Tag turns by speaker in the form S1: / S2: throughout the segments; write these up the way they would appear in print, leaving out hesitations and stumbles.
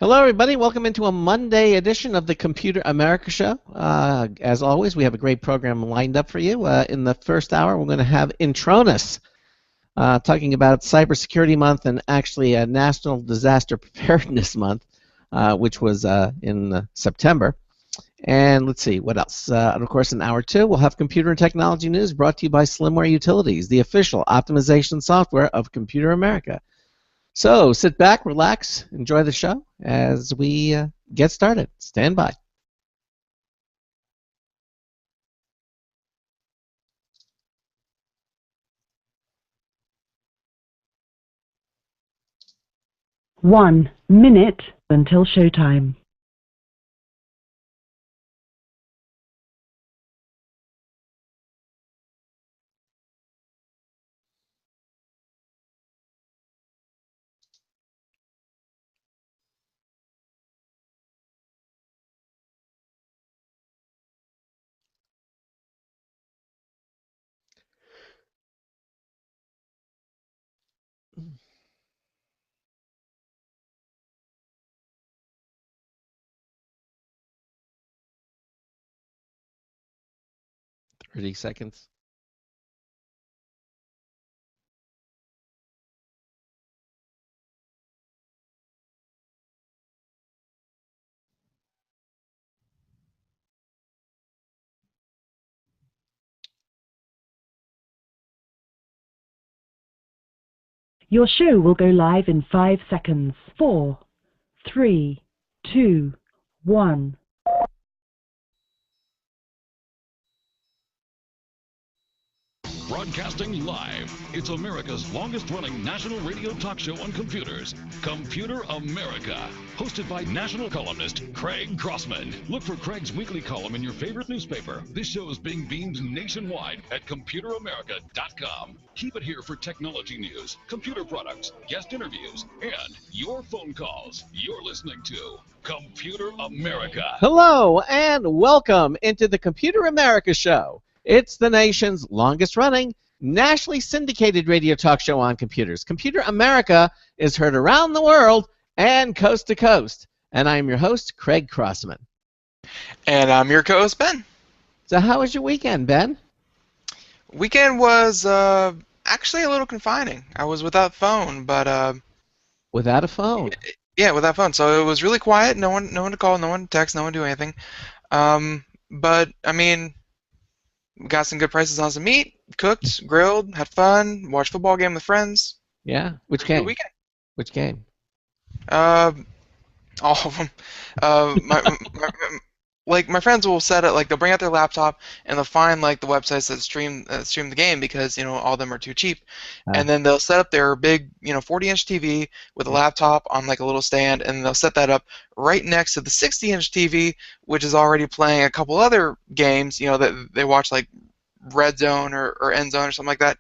S1: Hello, everybody. Welcome into a Monday edition of the Computer America Show. As always, we have a great program lined up for you. In the first hour, we're going to have Intronis talking about Cybersecurity Month and actually National Disaster Preparedness Month, which was in September. And let's see, what else? And of course, in hour two, we'll have Computer and Technology News brought to you by Slimware Utilities, the official optimization software of Computer America. So sit back, relax, enjoy the show as we get started. Stand by.
S2: One minute until showtime.
S1: Mm. 30 seconds.
S2: Your show will go live in 5 seconds. 4, 3, 2, 1.
S3: Broadcasting live, it's America's longest-running national radio talk show on computers, Computer America, hosted by national columnist Craig Crossman. Look for Craig's weekly column in your favorite newspaper. This show is being beamed nationwide at ComputerAmerica.com. Keep it here for technology news, computer products, guest interviews, and your phone calls. You're listening to Computer America.
S1: Hello and welcome into the Computer America Show. It's the nation's longest-running, nationally syndicated radio talk show on computers. Computer America is heard around the world and coast to coast. And I'm your host, Craig Crossman.
S4: And I'm your co-host, Ben.
S1: So how was your weekend, Ben?
S4: Weekend was actually a little confining. I was without phone, but...
S1: Without a phone?
S4: Yeah, without phone. So it was really quiet. No one to call, no one to text, no one to do anything. But, I mean... We got some good prices on some meat, cooked, grilled, had fun, watched football game with friends.
S1: Yeah? Which game?
S4: Good weekend.
S1: Which game?
S4: All of them. My friends will set it, like they'll bring out their laptop and they'll find like the websites that stream the game because all of them are too cheap, and then they'll set up their big 40-inch TV with a laptop on like a little stand, and they'll set that up right next to the 60-inch TV, which is already playing a couple other games, that they watch like Red Zone or End Zone or something like that,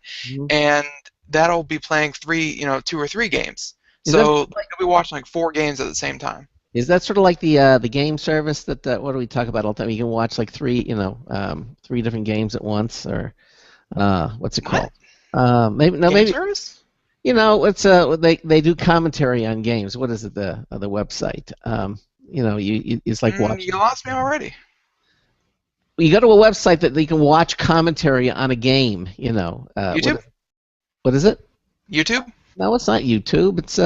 S4: and that'll be playing 2 or 3 games. So like they'll be watching like 4 games at the same time.
S1: Is that sort of like the game service that what do we talk about all the time? You can watch like 3 different games at once, or what's it called? Maybe
S4: Service?
S1: It's they do commentary on games. What is it? The website. It's like watching.
S4: You lost me already.
S1: You go to a website that you can watch commentary on a game.
S4: YouTube.
S1: What is it?
S4: YouTube.
S1: No, it's not YouTube. It's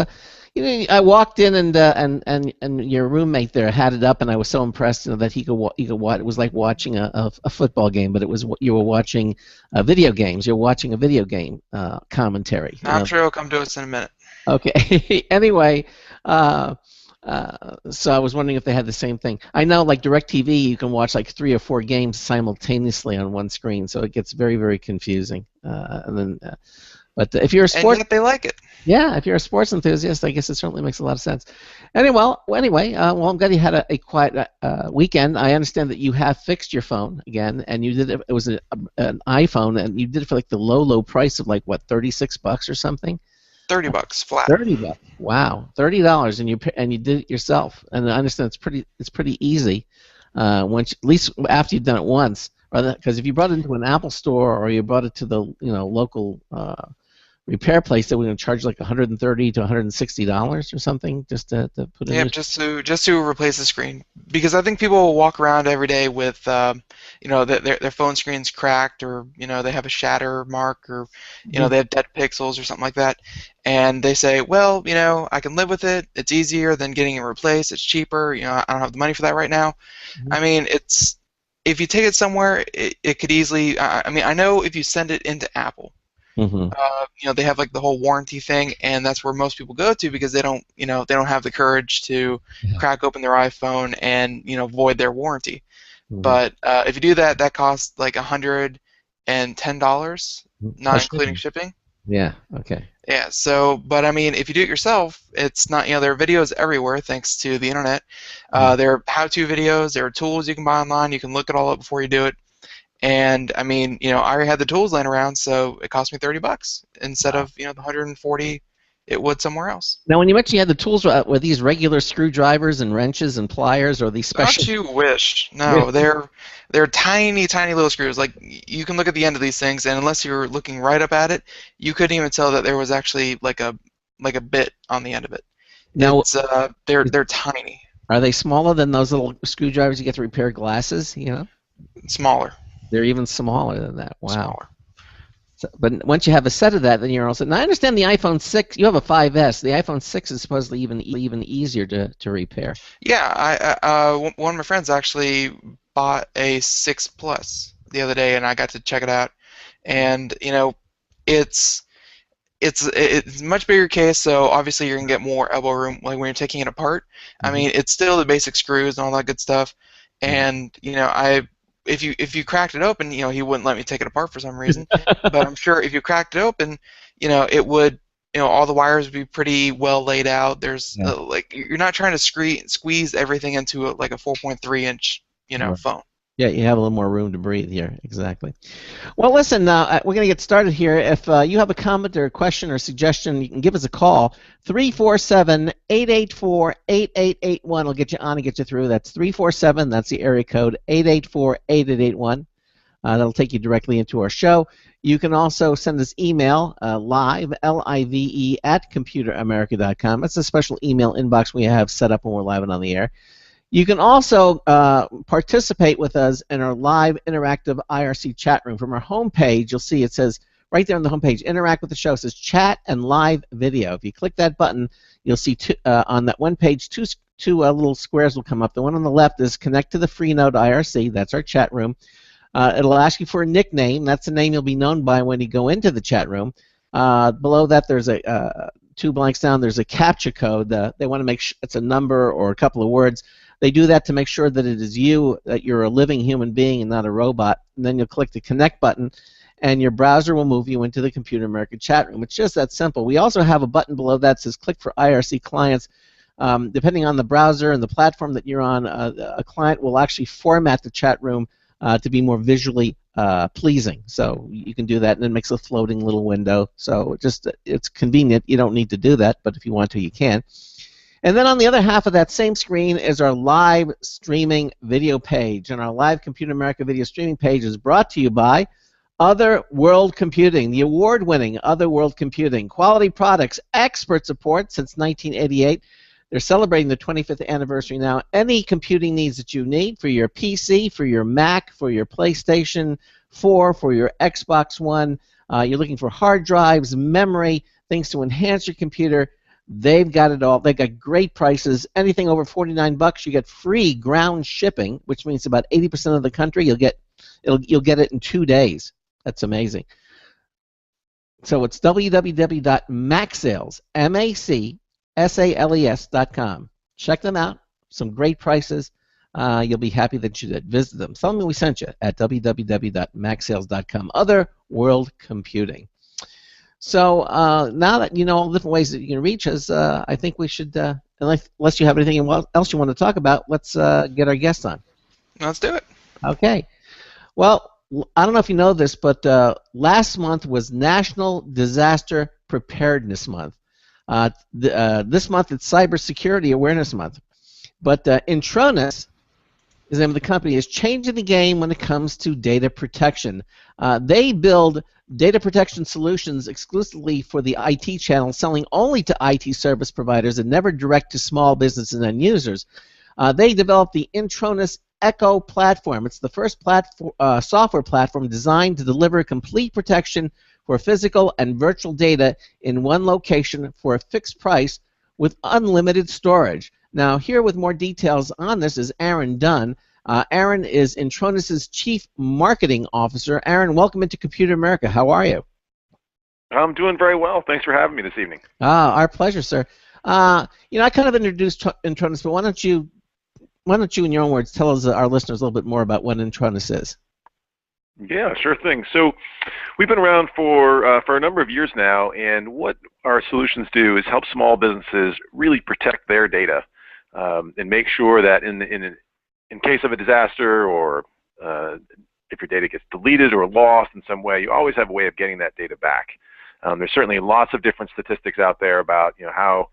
S1: I walked in and your roommate there had it up, and I was so impressed that he could watch. It was like watching a football game, but you were watching video games. You're watching a video game commentary.
S4: I'm sure it'll come to us in a minute.
S1: Okay. Anyway, so I was wondering if they had the same thing. I know, like DirecTV, you can watch like 3 or 4 games simultaneously on one screen, so it gets very, very confusing. But if you're a sports,
S4: and yet they like it.
S1: Yeah, if you're a sports enthusiast, I guess it certainly makes a lot of sense. Anyway, I'm glad you had a quiet weekend. I understand that you have fixed your phone again, and you did it. It was an iPhone, and you did it for like the low price of like what, $36 or something.
S4: $30 flat.
S1: $30. Wow, $30, and you did it yourself. And I understand it's pretty easy. At least after you've done it once, because if you brought it into an Apple store or you brought it to the local repair place that we're going to charge like $130 to $160 or something just to put in.
S4: Yep, just to replace the screen, because I think people will walk around every day with their phone screen's cracked, or they have a shatter mark, or they have dead pixels or something like that, and they say, well, I can live with it. It's easier than getting it replaced. It's cheaper. I don't have the money for that right now. I mean, if you take it somewhere, it could easily. I mean, I know if you send it into Apple. They have like the whole warranty thing, and that's where most people go to, because they don't have the courage to crack open their iPhone and void their warranty. But if you do that, that costs like $110, not including shipping.
S1: Yeah. Okay.
S4: Yeah. So, but I mean, if you do it yourself, it's not. There are videos everywhere thanks to the internet. There are how-to videos. There are tools you can buy online. You can look it all up before you do it. And I mean, I already had the tools laying around, so it cost me $30 instead of the 140 it would somewhere else.
S1: Now, when you mentioned you had the tools, were these regular screwdrivers and wrenches and pliers, or these special?
S4: Don't you wish? No, they're tiny, tiny little screws. Like, you can look at the end of these things, and unless you're looking right up at it, you couldn't even tell that there was actually like a bit on the end of it.
S1: Now,
S4: they're tiny.
S1: Are they smaller than those little screwdrivers you get to repair glasses?
S4: Smaller.
S1: They're even smaller than that. Wow.
S4: Smaller.
S1: So, but once you have a set of that, then you're all set. Now, I understand the iPhone 6. You have a 5S. The iPhone 6 is supposedly even easier to repair.
S4: Yeah, one of my friends actually bought a 6 Plus the other day, and I got to check it out. And it's a much bigger case, so obviously you're gonna get more elbow room, like when you're taking it apart. I mean, it's still the basic screws and all that good stuff. And if you cracked it open, he wouldn't let me take it apart for some reason. But I'm sure if you cracked it open, it would, all the wires would be pretty well laid out. There's like, you're not trying to squeeze everything into like a 4.3-inch, phone.
S1: Yeah, you have a little more room to breathe here. Exactly. Well, listen, we're going to get started here. If you have a comment or a question or suggestion, you can give us a call. 347-884-8881 will get you on and get you through. That's 347. That's the area code, 884-8881. That'll take you directly into our show. You can also send us email, live, L-I-V-E, at computeramerica.com. It's a special email inbox we have set up when we're live and on the air. You can also participate with us in our live interactive IRC chat room. From our homepage, you'll see it says right there on the homepage, interact with the show. It says chat and live video. If you click that button, you'll see on that one page, two little squares will come up. The one on the left is connect to the Freenode IRC. That's our chat room. It'll ask you for a nickname. That's the name you'll be known by when you go into the chat room. Below that, there's two blanks down. There's a CAPTCHA code. They want to make sure it's a number or a couple of words. They do that to make sure that it is you, that you're a living human being and not a robot. And then you'll click the connect button, and your browser will move you into the Computer America chat room. It's just that simple. We also have a button below that says click for IRC clients. Depending on the browser and the platform that you're on, a client will actually format the chat room to be more visually pleasing. So you can do that, and it makes a floating little window. So it's convenient. You don't need to do that, but if you want to, you can. And then on the other half of that same screen is our live streaming video page. And our live Computer America video streaming page is brought to you by Other World Computing, the award-winning Other World Computing. Quality products, expert support since 1988. They're celebrating the 25th anniversary now. Any computing needs that you need for your PC, for your Mac, for your PlayStation 4, for your Xbox One, you're looking for hard drives, memory, things to enhance your computer. They've got it all. They've got great prices. Anything over $49, you get free ground shipping, which means about 80% of the country you'll get it in 2 days. That's amazing. So it's www.macsales.com. Check them out. Some great prices. You'll be happy that you did. Visit them. Tell them we sent you at www.macsales.com. Other World Computing. So now that you know all the different ways that you can reach us, I think we should, unless you have anything else you want to talk about, let's get our guest on.
S4: Let's do it. Okay.
S1: Well, I don't know if you know this, but last month was National Disaster Preparedness Month. This month it's Cybersecurity Awareness Month. But Intronis is the name of the company, is changing the game when it comes to data protection. They build data protection solutions exclusively for the IT channel, selling only to IT service providers and never direct to small businesses and end users. They developed the Intronis Echo platform. It's the first software platform designed to deliver complete protection for physical and virtual data in one location for a fixed price with unlimited storage. Now, here with more details on this is Aaron Dunn. Aaron is Intronis' Chief Marketing Officer. Aaron, welcome into Computer America. How are you?
S5: I'm doing very well. Thanks for having me this evening.
S1: Our pleasure, sir. I kind of introduced Intronis, but why don't you, in your own words, tell us, our listeners, a little bit more about what Intronis is?
S5: Yeah, sure thing. So we've been around for a number of years now, and what our solutions do is help small businesses really protect their data and make sure that in case of a disaster, or if your data gets deleted or lost in some way, you always have a way of getting that data back. There's certainly lots of different statistics out there about how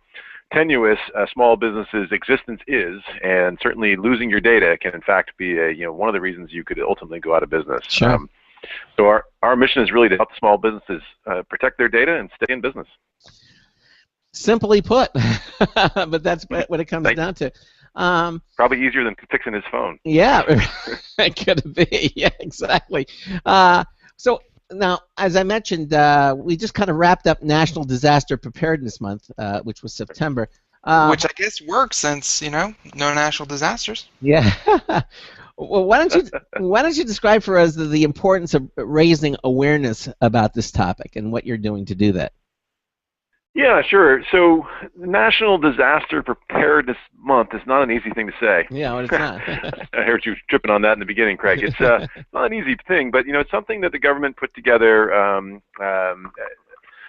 S5: tenuous a small business's existence is, and certainly losing your data can in fact be one of the reasons you could ultimately go out of business.
S1: Sure.
S5: So our mission is really to help small businesses protect their data and stay in business.
S1: Simply put, but that's what it comes down to.
S5: Probably easier than fixing his phone.
S1: Yeah, it could be. Yeah, exactly. So now, as I mentioned, we just kind of wrapped up National Disaster Preparedness Month, which was September.
S4: Which I guess works since no natural disasters.
S1: Yeah. Well, why don't you describe for us the importance of raising awareness about this topic and what you're doing to do that?
S5: Yeah, sure. So National Disaster Preparedness Month is not an easy thing to say.
S1: Yeah, well, it's not.
S5: I heard you tripping on that in the beginning, Craig. It's not an easy thing, but it's something that the government put together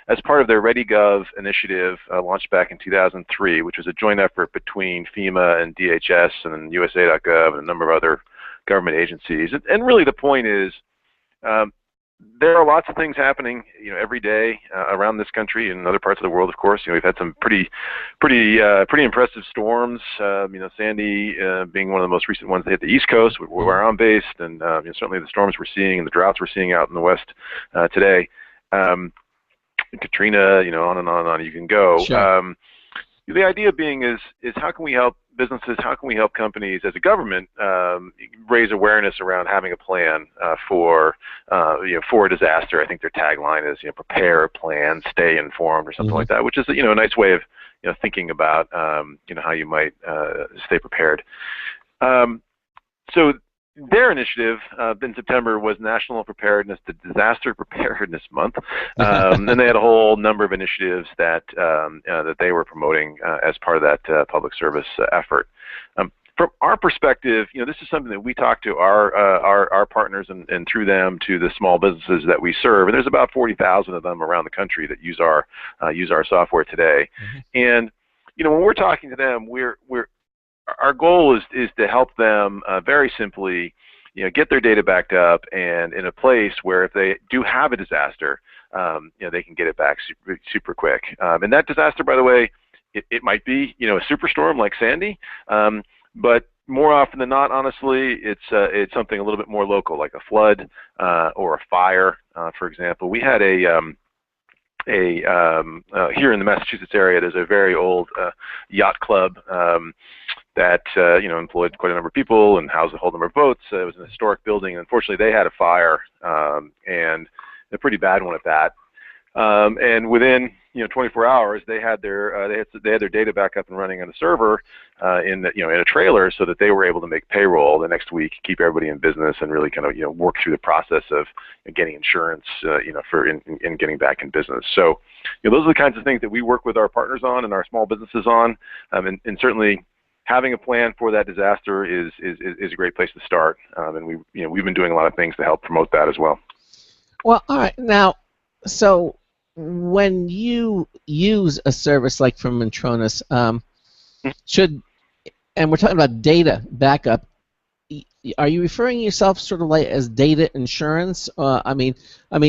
S5: as part of their ReadyGov initiative launched back in 2003, which was a joint effort between FEMA and DHS and USA.gov and a number of other government agencies. And really the point is, there are lots of things happening, every day around this country and other parts of the world. Of course, we've had some pretty impressive storms. Sandy being one of the most recent ones that hit the East Coast, where I'm based, and certainly the storms we're seeing and the droughts we're seeing out in the West today. Katrina, on and on and on you can go.
S1: Sure.
S5: The idea being is how can we help businesses, how can we help companies as a government raise awareness around having a plan for a disaster. I think their tagline is prepare, plan, stay informed, or something like that, which is a nice way of thinking about how you might stay prepared. So their initiative in September was National Preparedness to Disaster Preparedness Month, and they had a whole number of initiatives that they were promoting as part of that public service effort. From our perspective, this is something that we talk to our partners and through them to the small businesses that we serve, and there's about 40,000 of them around the country that use our software today. And when we're talking to them, our goal is to help them very simply, get their data backed up and in a place where if they do have a disaster, they can get it back super quick. And that disaster, by the way, it might be a superstorm like Sandy, but more often than not, honestly, it's something a little bit more local, like a flood or a fire, for example. We had here in the Massachusetts area, there's a very old yacht club that employed quite a number of people and housed a whole number of boats. It was an historic building, and unfortunately they had a fire, and a pretty bad one at that. And within 24 hours, they had their data back up and running on a server in a trailer, so that they were able to make payroll the next week, keep everybody in business, and really kind of work through the process of getting insurance for getting back in business. So those are the kinds of things that we work with our partners on and our small businesses on, and certainly having a plan for that disaster is a great place to start, and we've been doing a lot of things to help promote that as well.
S1: Well, all right. Now, so when you use a service like from Intronis, and we're talking about data backup, are you referring yourself sort of like as data insurance? I mean,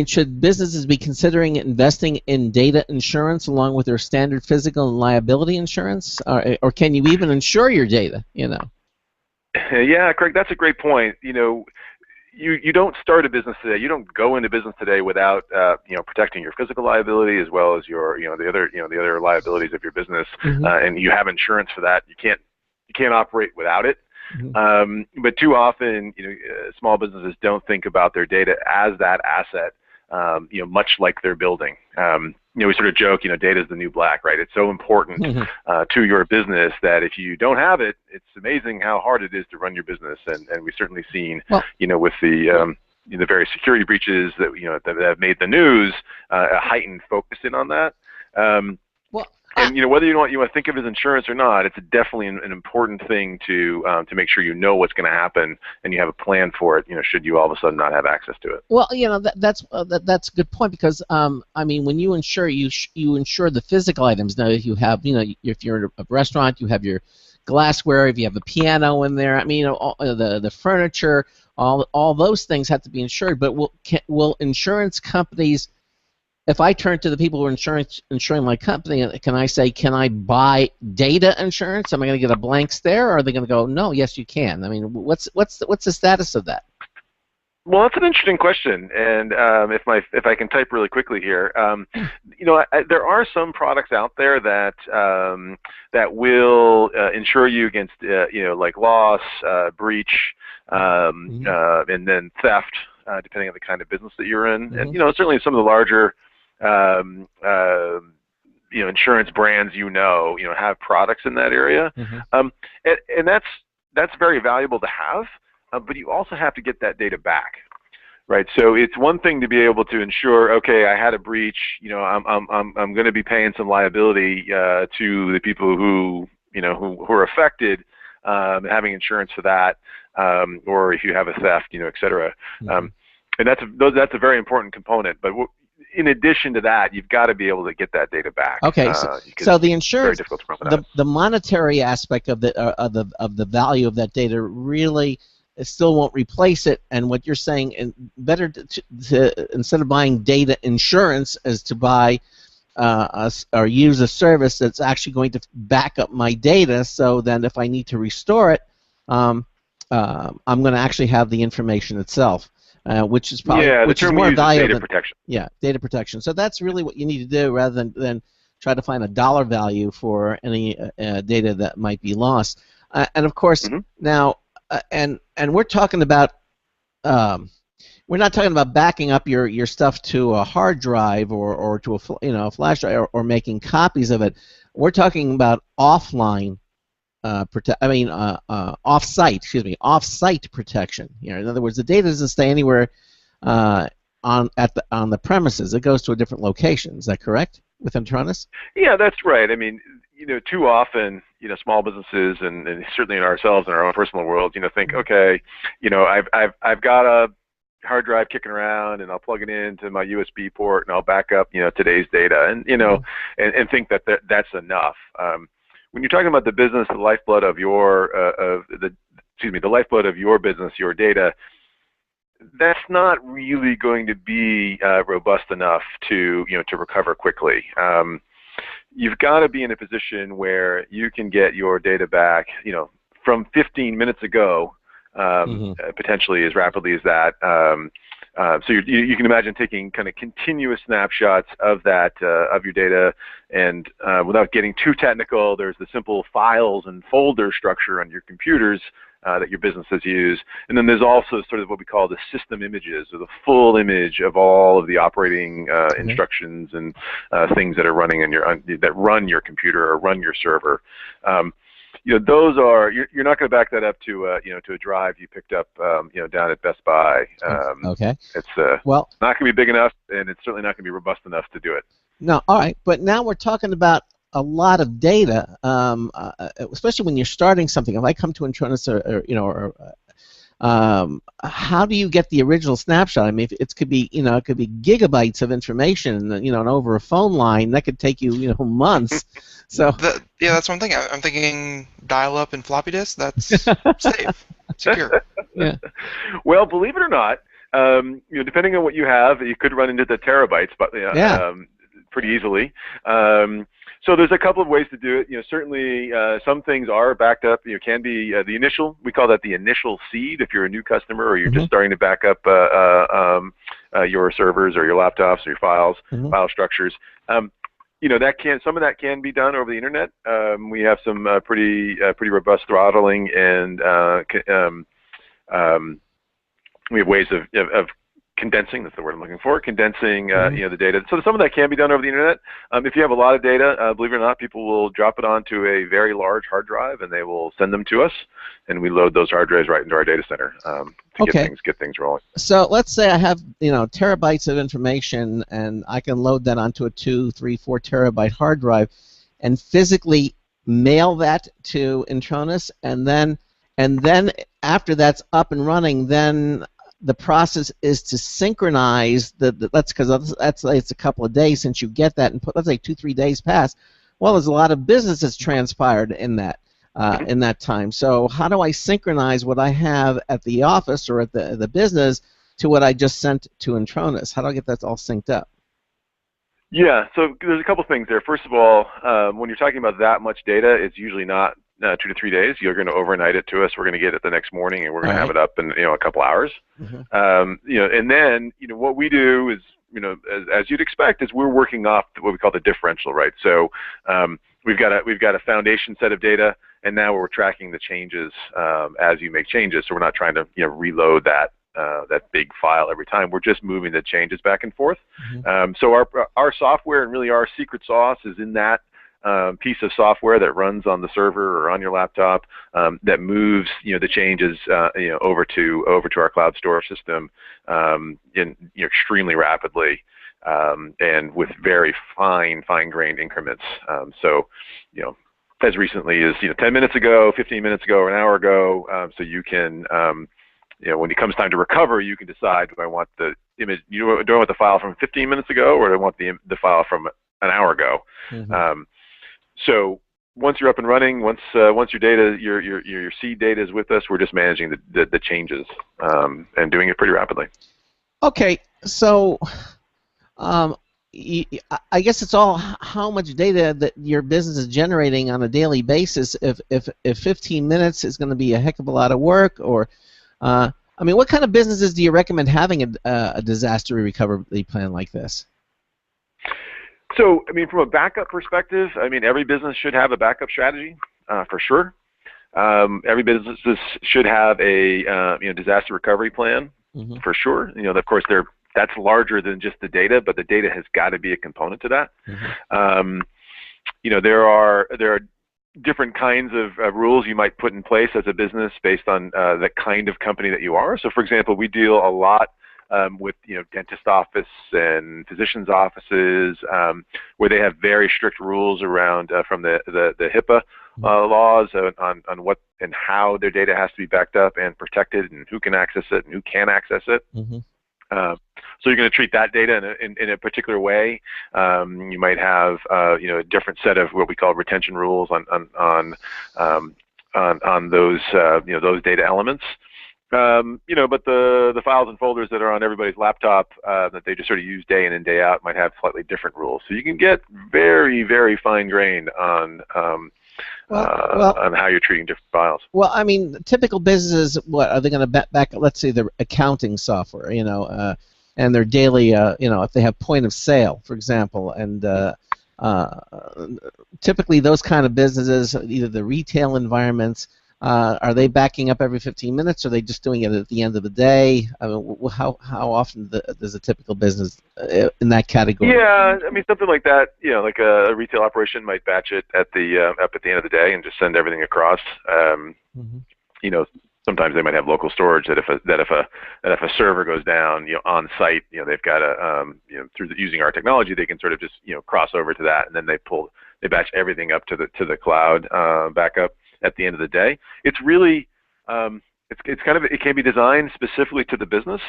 S1: should businesses be considering investing in data insurance along with their standard physical and liability insurance, or can you even insure your data?
S5: Yeah, Craig, that's a great point. You don't start a business today. You don't go into business today without protecting your physical liability as well as your the other liabilities of your business, and you have insurance for that. You can't operate without it. But too often, small businesses don't think about their data as that asset. Much like their building. We sort of joke, data is the new black, right? It's so important to your business that if you don't have it, it's amazing how hard it is to run your business. And we've certainly seen, with the various security breaches that have made the news, a heightened focus in on that. And whether you want to think of it as insurance or not, it's definitely an important thing to make sure you know what's going to happen and you have a plan for it. Should you all of a sudden not have access to it.
S1: Well, that's a good point because when you insure, you insure the physical items. Now, if you have if you're in a restaurant, you have your glassware. If you have a piano in there, all, the furniture, all those things have to be insured. But will insurance companies? If I turn to the people who are insuring my company, can I say, can I buy data insurance? Am I going to get a blank stare, or are they going to go, no, yes, you can? What's the status of that?
S5: Well, that's an interesting question, and if I can type really quickly here, there are some products out there that will insure you against like loss, breach, and then theft, depending on the kind of business that you're in, and certainly some of the larger insurance brands have products in that area, and that's very valuable to have, but you also have to get that data back, right? So it's one thing to be able to ensure, okay, I had a breach, I'm going to be paying some liability to the people who are affected, having insurance for that, or if you have a theft, et cetera. And that's a very important component, but in addition to that, you've got to be able to get that data back.
S1: Okay, so the insurance, the monetary aspect of the value of that data really still won't replace it. And what you're saying, better to instead of buying data insurance, is to buy or use a service that's actually going to back up my data. So then, if I need to restore it, I'm going to actually have the information itself. Which is probably which is more valuable
S5: than data protection.
S1: Yeah, data protection. So that's really what you need to do, rather than try to find a dollar value for any data that might be lost. And of course, now, and we're talking about we're not talking about backing up your stuff to a hard drive or to a flash drive or making copies of it. We're talking about offline. Off-site protection. In other words, the data doesn't stay anywhere on the premises. It goes to a different location. Is that correct with Intronis?
S5: Yeah, that's right. Too often, small businesses and certainly in ourselves in our own personal world, think, okay, I've got a hard drive kicking around, and I'll plug it into my USB port, and I'll back up, today's data, and and think that's enough. When you're talking about the business, the lifeblood of your the lifeblood of your business, your data, that's not really going to be robust enough to recover quickly. You've got to be in a position where you can get your data back, from 15 minutes ago, potentially as rapidly as that. So you can imagine taking kind of continuous snapshots of that of your data, and without getting too technical, there's the simple files and folder structure on your computers that your businesses use, and then there's also sort of what we call the system images, or the full image of all of the operating instructions and things that are running in that run your computer or run your server. Those are you're not going to back that up to to a drive you picked up down at Best Buy.
S1: Okay.
S5: It's not going to be big enough, and it's certainly not going to be robust enough to do it.
S1: No, all right, but now we're talking about a lot of data, especially when you're starting something. If I come to Intronis how do you get the original snapshot? It could be gigabytes of information, and over a phone line that could take you months. So
S4: that's one thing. I'm thinking dial-up and floppy disk. That's safe, secure.
S1: Yeah.
S5: Well, believe it or not, depending on what you have, you could run into the terabytes, but pretty easily. So there's a couple of ways to do it. Certainly some things are backed up. Can be the initial. We call that the initial seed. If you're a new customer or you're just starting to back up your servers or your laptops or your files, file structures. Some of that can be done over the internet. We have some pretty robust throttling, and we have ways of condensing. That's the word I'm looking for. Condensing, the data. So some of that can be done over the internet. If you have a lot of data, believe it or not, people will drop it onto a very large hard drive, and they will send them to us, and we load those hard drives right into our data center to get things rolling.
S1: So let's say I have terabytes of information, and I can load that onto a 2, 3, 4 terabyte hard drive, and physically mail that to Intronis, and then after that's up and running, then the process is to synchronize let's say it's a couple of days since you get that, and let's say 2-3 days pass. Well, there's a lot of business that's transpired in that time. So how do I synchronize what I have at the office or at the business to what I just sent to Intronis? How do I get that all synced up?
S5: Yeah, so there's a couple things there. First of all, when you're talking about that much data, it's usually not 2 to 3 days. You're going to overnight it to us. We're going to get it the next morning, and we're going to have it up in a couple hours. And then what we do is as you'd expect, is we're working off what we call the differential, right? So we've got a foundation set of data, and now we're tracking the changes as you make changes. So we're not trying to reload that big file every time. We're just moving the changes back and forth. So our software, and really our secret sauce, is in that piece of software that runs on the server or on your laptop that moves the changes over to our cloud storage system in extremely rapidly and with very fine-grained increments. So as recently as 10 minutes ago, 15 minutes ago, or an hour ago, so you can when it comes time to recover, you can decide, do I want the image? Do I want the file from 15 minutes ago, or do I want the file from an hour ago? So once you're up and running, once your data, your seed data is with us, we're just managing the changes and doing it pretty rapidly. Okay,
S1: so I guess it's all how much data that your business is generating on a daily basis. If 15 minutes is going to be a heck of a lot of work, or what kind of businesses do you recommend having a disaster recovery plan like this?
S5: So, from a backup perspective, every business should have a backup strategy, for sure. Every business should have a disaster recovery plan, for sure. Of course, that's larger than just the data, but the data has got to be a component to that. There are different kinds of rules you might put in place as a business based on the kind of company that you are. So, for example, we deal a lot with dentist office and physicians' offices, where they have very strict rules around from the HIPAA laws on what and how their data has to be backed up and protected, and who can access it and who can't access it. So you're going to treat that data in a particular way. You might have a different set of what we call retention rules on those those data elements. But the files and folders that are on everybody's laptop that they just sort of use day in and day out might have slightly different rules. So you can get very, very fine-grained on how you're treating different files.
S1: Well, typical businesses, what are they going to back? Let's say their accounting software, and their daily, if they have point of sale, for example, and typically those kind of businesses, either the retail environments. Are they backing up every 15 minutes? Or are they just doing it at the end of the day? How often does a typical business in that category?
S5: Yeah, something like that. Like a retail operation might batch it at the up at the end of the day and just send everything across. Sometimes they might have local storage that if a server goes down, on site, they've got a using our technology, they can sort of just cross over to that, and then they batch everything up to the cloud backup at the end of the day. It's really it can be designed specifically to the business.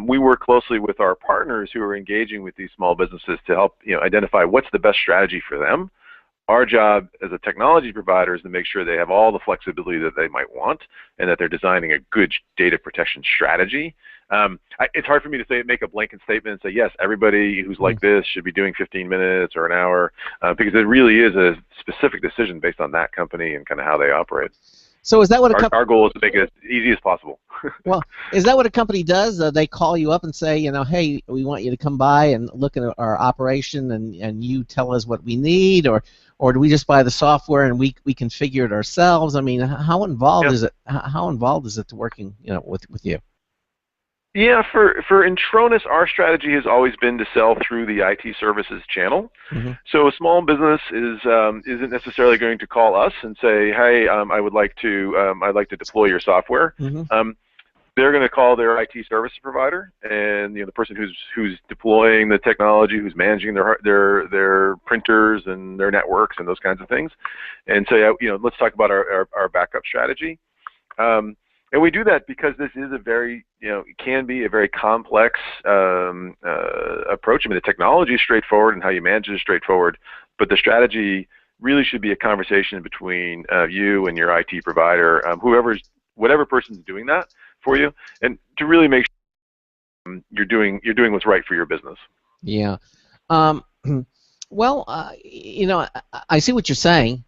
S5: We work closely with our partners who are engaging with these small businesses to help identify what's the best strategy for them. Our job as a technology provider is to make sure they have all the flexibility that they might want and that they're designing a good data protection strategy. It's hard for me to make a blanket statement and say, yes, everybody who's like this should be doing 15 minutes or an hour, because it really is a specific decision based on that company and kind of how they operate.
S1: So is that what
S5: our goal is to make it as easy as possible.
S1: Well, is that what a company does? They call you up and say, hey, we want you to come by and look at our operation, and you tell us what we need, or do we just buy the software and we configure it ourselves? I mean, how involved is it? How involved is it to working with you?
S5: Yeah, for Intronis, our strategy has always been to sell through the IT services channel. So a small business isn't necessarily going to call us and say, "Hey, I'd like to deploy your software." They're going to call their IT service provider, and the person who's deploying the technology, who's managing their printers and their networks and those kinds of things, and say, let's talk about our backup strategy. And we do that because this is a very, it can be a very complex approach. I mean, the technology is straightforward and how you manage it is straightforward, but the strategy really should be a conversation between you and your IT provider, whatever person's doing that for you, and to really make sure you're doing what's right for your business.
S1: Yeah. Well, I see what you're saying.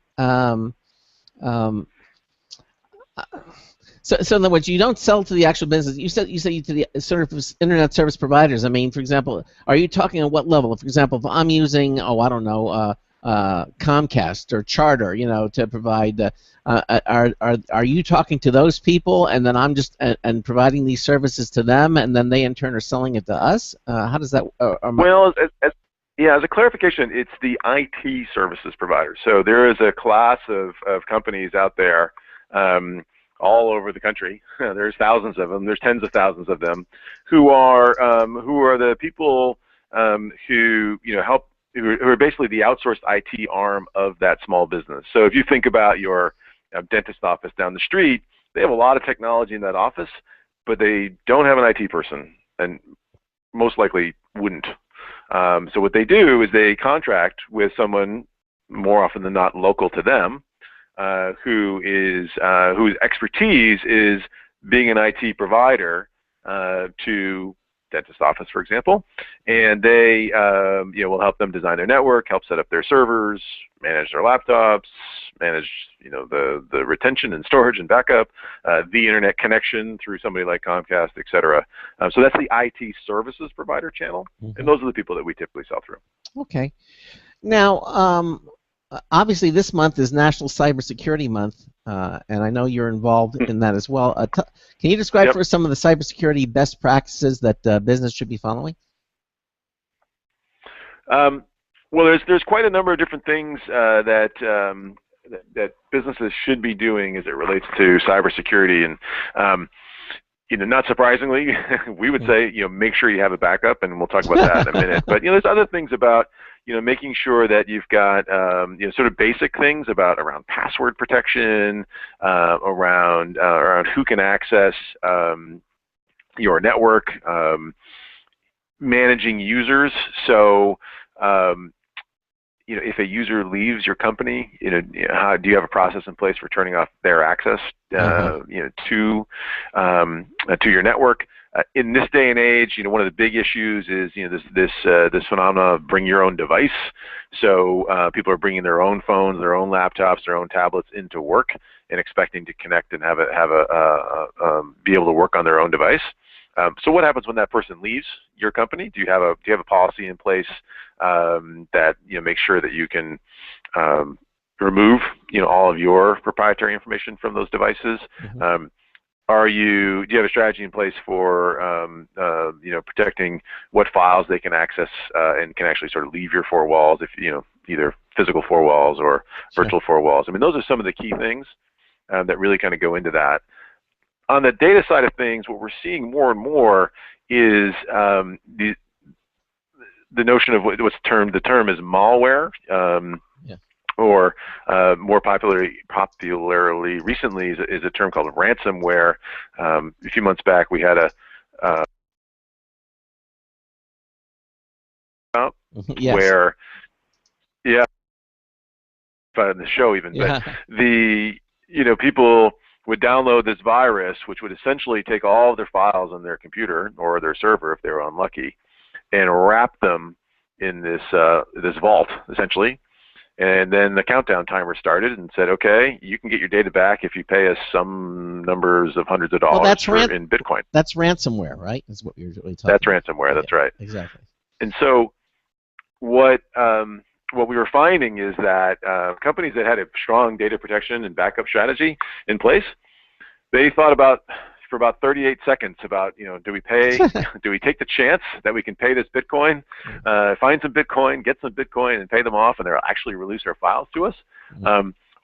S1: So in other words, you don't sell to the actual business. You say to the internet service providers. I mean, for example, are you talking on what level? For example, if I'm using, I don't know, Comcast or Charter, to provide, are you talking to those people, and then I'm just and providing these services to them, and then they in turn are selling it to us? How does that?
S5: Well, as a clarification, it's the IT services provider. So there is a class of companies out there. All over the country. There's thousands of them. There's tens of thousands of them, who are the people who help, who are basically the outsourced IT arm of that small business. So if you think about your dentist office down the street, they have a lot of technology in that office, but they don't have an IT person, and most likely wouldn't. So what they do is they contract with someone, more often than not local to them, whose expertise is being an IT provider to dentist office, for example, and they will help them design their network, help set up their servers, manage their laptops, manage the retention and storage and backup, the internet connection through somebody like Comcast, etc. So that's the IT services provider channel, and those are the people that we typically sell through.
S1: Okay. Now, obviously, this month is National Cybersecurity Month, and I know you're involved in that as well. Can you describe for us some of the cybersecurity best practices that business should be following?
S5: Well, there's quite a number of different things that businesses should be doing as it relates to cybersecurity, and not surprisingly, we would say make sure you have a backup, and we'll talk about that in a minute. But there's other things about making sure that you've got sort of basic things around password protection, around who can access your network, managing users. So if a user leaves your company, how do you have a process in place for turning off their access to your network? In this day and age, one of the big issues is this phenomenon of bring your own device. So people are bringing their own phones, their own laptops, their own tablets into work and expecting to connect and be able to work on their own device. So what happens when that person leaves your company? Do you have a policy in place that makes sure that you can remove all of your proprietary information from those devices? Do you have a strategy in place for protecting what files they can access and can actually sort of leave your four walls, if either physical four walls or virtual four walls? I mean, those are some of the key things that really kind of go into that. On the data side of things, what we're seeing more and more is the notion of what's termed, the term is malware. Or more popularly recently is a term called ransomware. A few months back, we had where about it in the show even,
S1: Yeah.
S5: but people would download this virus, which would essentially take all of their files on their computer or their server if they were unlucky, and wrap them in this vault essentially. And then the countdown timer started and said, okay, you can get your data back if you pay us some numbers of hundreds of dollars in Bitcoin.
S1: That's ransomware, right? Is what you're really talking
S5: That's
S1: about.
S5: ransomware, that's right.
S1: Exactly.
S5: And so what we were finding is that companies that had a strong data protection and backup strategy in place, they thought for about 38 seconds about, do we take the chance that we can pay this Bitcoin, find some Bitcoin, get some Bitcoin, and pay them off, and they'll actually release their files to us?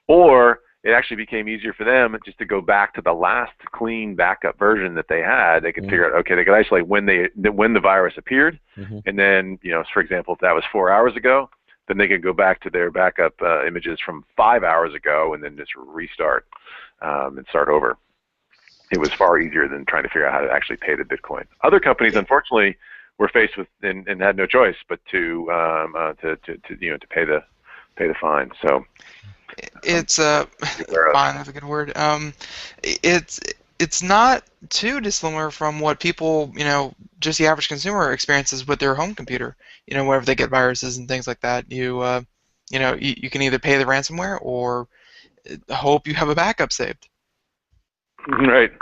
S5: Or it actually became easier for them just to go back to the last clean backup version that they had. They could figure out, okay, they could isolate when the virus appeared, and then, for example, if that was 4 hours ago, then they could go back to their backup images from 5 hours ago and then just restart and start over. It was far easier than trying to figure out how to actually pay the Bitcoin. Other companies, unfortunately, were faced with and had no choice but to pay the fine. So
S4: it's fine. That's a good word. It's not too dissimilar from what people, just the average consumer experiences with their home computer. Whenever they get viruses and things like that, you can either pay the ransomware or hope you have a backup saved.
S5: Right.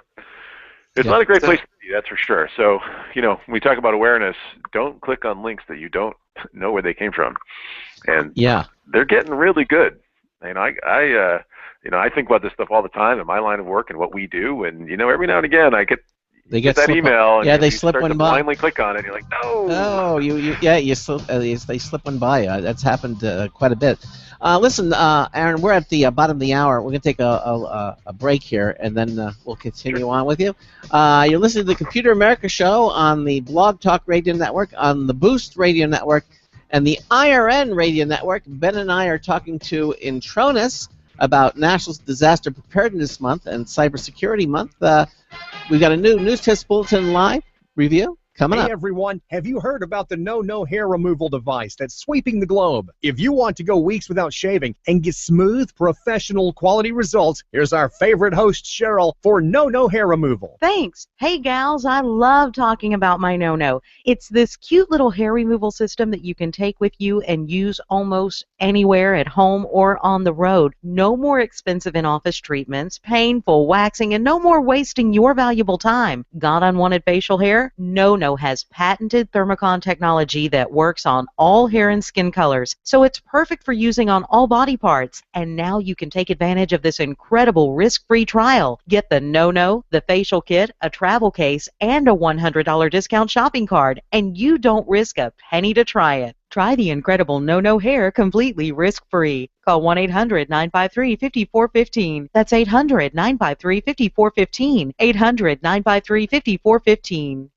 S5: It's not a great place to be, that's for sure. So, when we talk about awareness, don't click on links that you don't know where they came from. And they're getting really good. I think about this stuff all the time in my line of work and what we do, and every now and again I get that email, and
S1: they
S5: you
S1: slip
S5: start
S1: one
S5: to
S1: by.
S5: blindly click on it, and you're like, no.
S1: They slip one by. That's happened quite a bit. Listen, Aaron, we're at the bottom of the hour. We're going to take a break here, and then we'll continue on with you. You're listening to the Computer America Show on the Blog Talk Radio Network, on the Boost Radio Network, and the IRN Radio Network. Ben and I are talking to Intronis about National Disaster Preparedness Month and Cybersecurity Month. We've got a new News Test Bulletin Live review coming up.
S6: Hey everyone, have you heard about the No hair removal device that's sweeping the globe? If you want to go weeks without shaving and get smooth, professional quality results, here's our favorite host, Cheryl, for No hair removal.
S7: Thanks. Hey gals, I love talking about my No. It's this cute little hair removal system that you can take with you and use almost anywhere at home or on the road. No more expensive in-office treatments, painful waxing, and no more wasting your valuable time. Got unwanted facial hair? No has patented thermocon technology that works on all hair and skin colors, so it's perfect for using on all body parts. And now you can take advantage of this incredible risk-free trial. Get the No, the facial kit, a travel case, and a $100 discount shopping card, and you don't risk a penny to try it. Try the incredible No hair completely risk-free. Call 1-800-953-5415. That's 800-953-5415. 800-953-5415.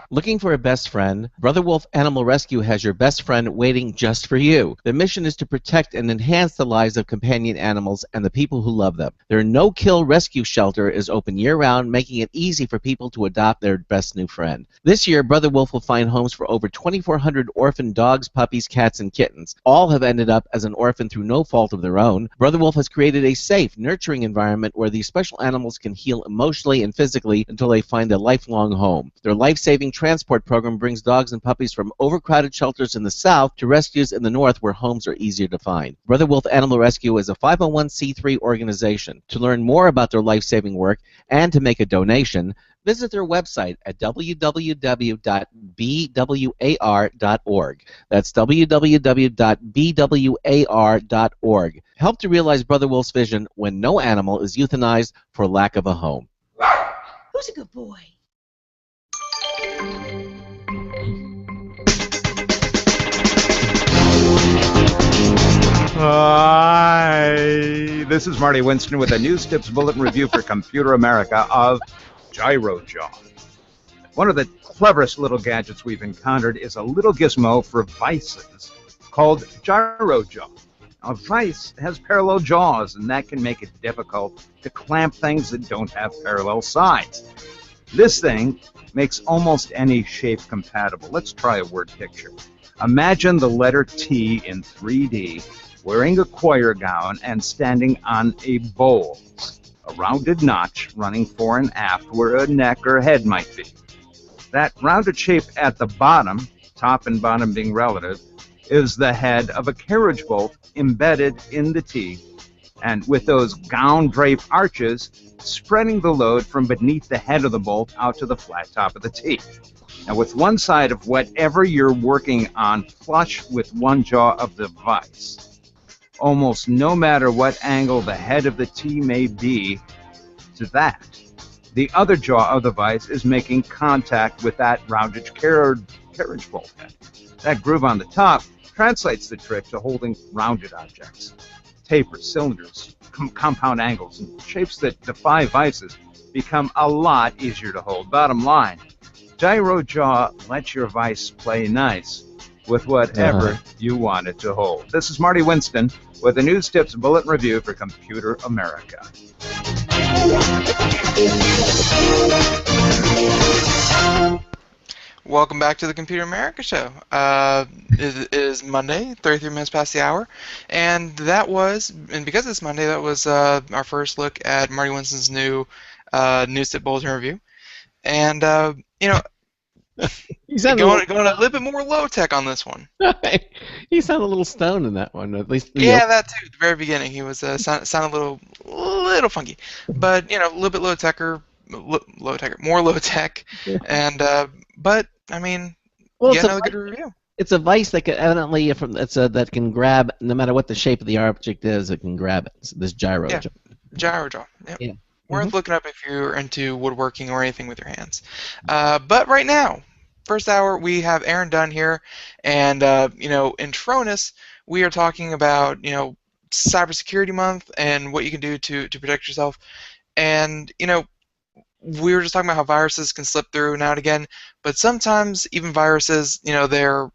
S1: Looking for a best friend? Brother Wolf Animal Rescue has your best friend waiting just for you. Their mission is to protect and enhance the lives of companion animals and the people who love them. Their no-kill rescue shelter is open year-round, making it easy for people to adopt their best new friend. This year, Brother Wolf will find homes for over 2,400 orphan dogs, puppies, cats, and kittens. All have ended up as an orphan through no fault of their own. Brother Wolf has created a safe, nurturing environment where these special animals can heal emotionally and physically until they find a lifelong home. Their life-saving transport program brings dogs and puppies from overcrowded shelters in the south to rescues in the north where homes are easier to find. Brother Wolf Animal Rescue is a 501c3 organization. To learn more about their life-saving work and to make a donation, visit their website at www.bwar.org. That's www.bwar.org. Help to realize Brother Wolf's vision when no animal is euthanized for lack of a home.
S8: Who's a good boy?
S9: Hi, this is Marty Winston with a News Tips Bulletin Review for Computer America of GyroJaw. One of the cleverest little gadgets we've encountered is a little gizmo for vices called GyroJaw. A vice has parallel jaws, and that can make it difficult to clamp things that don't have parallel sides. This thing makes almost any shape compatible. Let's try a word picture. Imagine the letter T in 3D, wearing a choir gown and standing on a bowl, a rounded notch running fore and aft where a neck or head might be. That rounded shape at the bottom, top and bottom being relative, is the head of a carriage bolt embedded in the T, and with those gown drape arches spreading the load from beneath the head of the bolt out to the flat top of the T. Now, with one side of whatever you're working on flush with one jaw of the vise, almost no matter what angle the head of the T may be to that, the other jaw of the vise is making contact with that rounded carriage bolt head. That groove on the top translates the trick to holding rounded objects. Tapers, cylinders, compound angles, and shapes that defy vices become a lot easier to hold. Bottom line, Gyro Jaw lets your vise play nice with whatever you want it to hold. This is Marty Winston with the News Tips Bulletin Review for Computer America.
S4: Welcome back to the Computer America Show. It is Monday, 33 minutes past the hour, and because it's Monday, that was our first look at Marty Winston's new News Tip Bulletin Review. And, going a little bit more low-tech on this one.
S1: He sounded a little stoned in that one, at least.
S4: Yeah, that too. At the very beginning, he was sounded a little funky, but a little bit more low-tech, and but I mean,
S1: well,
S4: another good review.
S1: It's a vise that can evidently that can grab no matter what the shape of the object is. It can grab it. It's this gyro jaw.
S4: Gyro jaw. Yep.
S1: Yeah.
S4: Worth looking up if you're into woodworking or anything with your hands. But right now, first hour, we have Aaron Dunn here, and in Intronis, we are talking about Cybersecurity Month and what you can do to protect yourself. And we were just talking about how viruses can slip through now and again, but sometimes even viruses, they're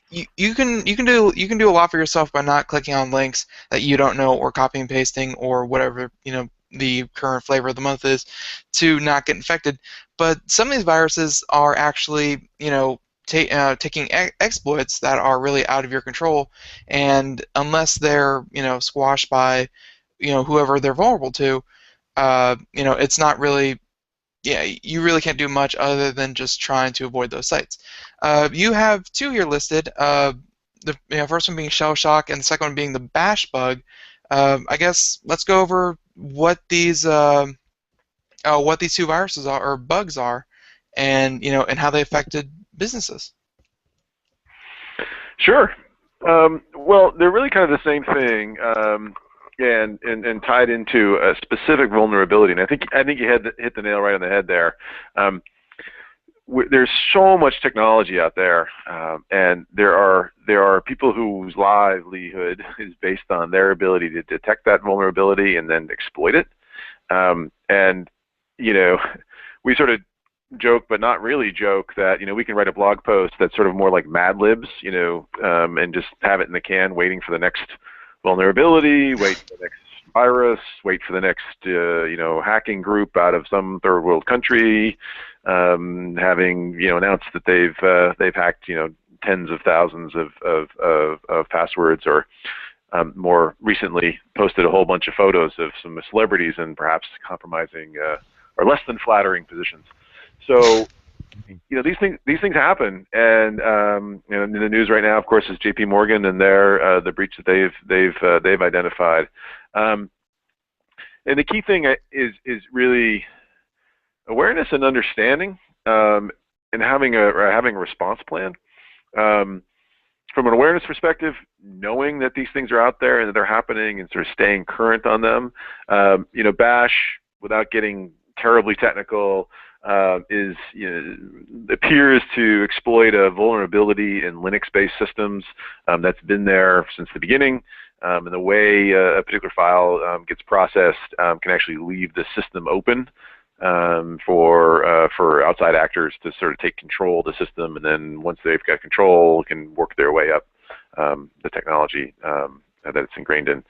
S4: you can do a lot for yourself by not clicking on links that you don't know or copying and pasting or whatever the current flavor of the month is to not get infected. But some of these viruses are actually taking exploits that are really out of your control, and unless they're squashed by whoever they're vulnerable to, it's not really, you really can't do much other than just trying to avoid those sites. You have two here listed. The first one being Shell Shock, and the second one being the Bash bug. I guess let's go over what these two viruses are or bugs are, and and how they affected businesses.
S5: Sure. Well, they're really kind of the same thing. And tied into a specific vulnerability, and I think you hit the nail right on the head there. There's so much technology out there, and there are people whose livelihood is based on their ability to detect that vulnerability and then exploit it. And we sort of joke, but not really joke, that we can write a blog post that's sort of more like Mad Libs, and just have it in the can, waiting for the next vulnerability, wait for the next virus, wait for the next hacking group out of some third world country, having announced that they've hacked tens of thousands of passwords, or more recently posted a whole bunch of photos of some celebrities in perhaps compromising or less than flattering positions. So these things happen, and in the news right now, of course, is J.P. Morgan and the breach that they've identified. And the key thing is really awareness and understanding, and having a response plan. From an awareness perspective, knowing that these things are out there and that they're happening, and sort of staying current on them. Bash, without getting terribly technical, appears to exploit a vulnerability in Linux-based systems that's been there since the beginning, and the way a particular file gets processed can actually leave the system open for outside actors to sort of take control of the system, and then once they've got control, can work their way up the technology that it's ingrained in.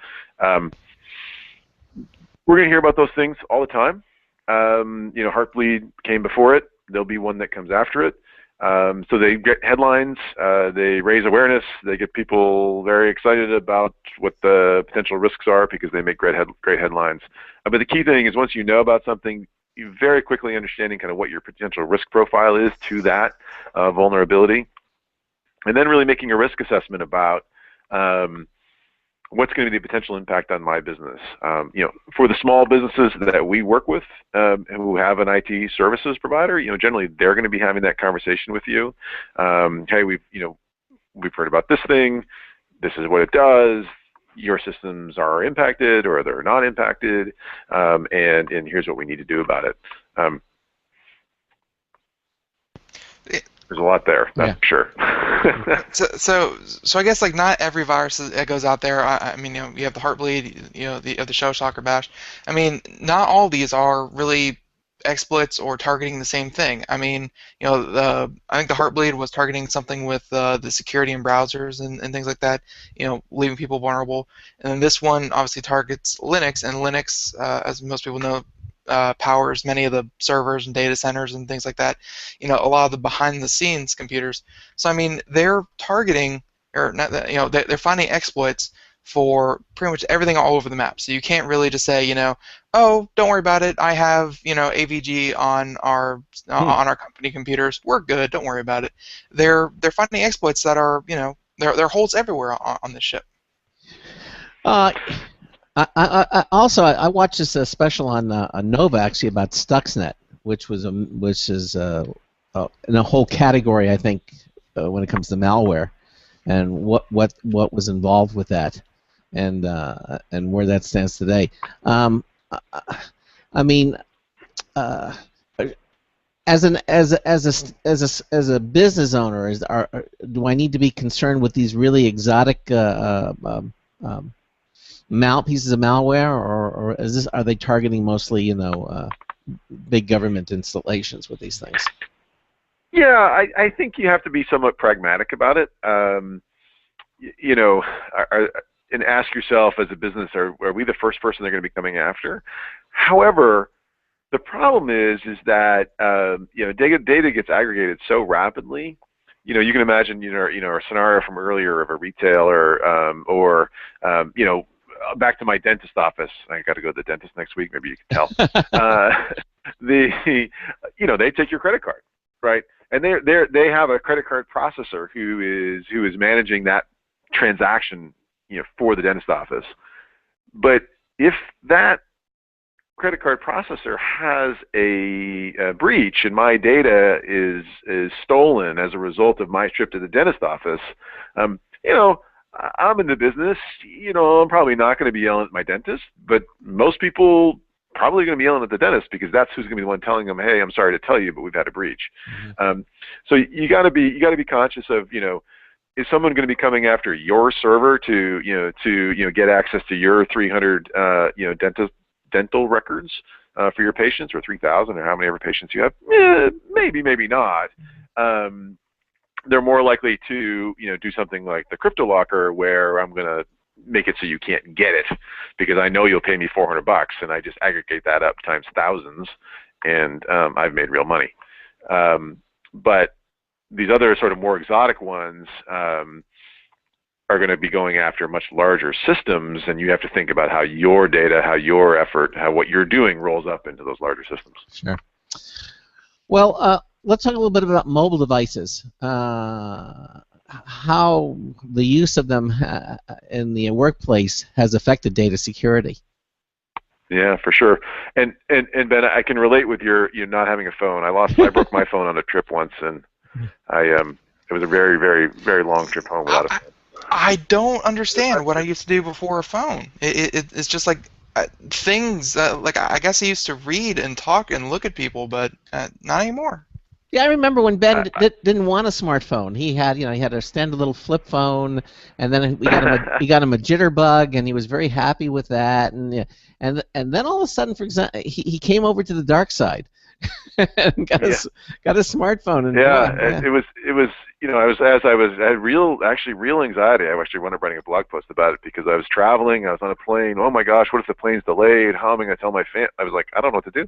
S5: We're going to hear about those things all the time. Heartbleed came before it. There'll be one that comes after it. So they get headlines, they raise awareness, they get people very excited about what the potential risks are because they make great headlines. But the key thing is once you know about something, you very quickly understanding kind of what your potential risk profile is to that vulnerability, and then really making a risk assessment about what's going to be the potential impact on my business. For the small businesses that we work with who have an IT services provider, generally they're going to be having that conversation with you. Hey, we've heard about this thing. This is what it does. Your systems are impacted or they're not impacted, and here's what we need to do about it. There's a lot there, that's for sure.
S4: So I guess like not every virus that goes out there. I mean, you have the Heartbleed, the Shell Shock or Bash. I mean, not all these are really exploits or targeting the same thing. I mean, I think the Heartbleed was targeting something with the security in browsers and things like that, leaving people vulnerable. And then this one obviously targets Linux, and Linux, as most people know, powers many of the servers and data centers and things like that. A lot of the behind-the-scenes computers. So I mean, they're targeting, or not, they're finding exploits for pretty much everything all over the map. So you can't really just say, oh, don't worry about it. I have, AVG on our company computers. We're good. Don't worry about it. They're finding exploits that are, there are holes everywhere on this ship.
S1: I watched this special on Nova actually about Stuxnet, which is in a whole category, I think, when it comes to malware, and what was involved with that, and where that stands today. I mean, as a business owner, do I need to be concerned with these really exotic pieces of malware, or are they targeting mostly big government installations with these things?
S5: Yeah, I think you have to be somewhat pragmatic about it. And ask yourself as a business, are we the first person they're going to be coming after? However, the problem is that data gets aggregated so rapidly. You can imagine a scenario from earlier of a retailer or back to my dentist office. I got to go to the dentist next week. Maybe you can tell. They take your credit card, right? And they have a credit card processor who is managing that transaction, for the dentist office. But if that credit card processor has a breach and my data is stolen as a result of my trip to the dentist office, I'm in the business, I'm probably not going to be yelling at my dentist, but most people probably going to be yelling at the dentist because that's who's going to be the one telling them, hey, I'm sorry to tell you, but we've had a breach. Mm-hmm. So you got to be conscious of, is someone going to be coming after your server to get access to your 300 dental records for your patients, or 3,000, or how many ever patients you have? Maybe not. They're more likely to do something like the crypto locker, where I'm going to make it so you can't get it because I know you'll pay me $400 and I just aggregate that up times thousands, and I've made real money. But these other sort of more exotic ones are going to be going after much larger systems, and you have to think about how your data, how your effort, how what you're doing rolls up into those larger systems.
S1: Sure. Well, let's talk a little bit about mobile devices. How the use of them in the workplace has affected data security.
S5: Yeah, for sure. And Ben, I can relate with your not having a phone. I broke my phone on a trip once, and it was a very, very, very long trip home without a phone.
S4: I don't understand what I used to do before a phone. It's just like things like I guess I used to read and talk and look at people, but not anymore.
S1: Yeah, I remember when Ben didn't want a smartphone. He had a standard little flip phone, and then we got him a jitterbug, and he was very happy with that. And then all of a sudden, for example, he came over to the dark side. and got a smartphone. And
S5: Yeah,
S1: boy, yeah.
S5: it was I had real anxiety. I actually wound up writing a blog post about it because I was traveling. I was on a plane. Oh my gosh, what if the plane's delayed? How am I going to tell my fan? I was like, I don't know what to do.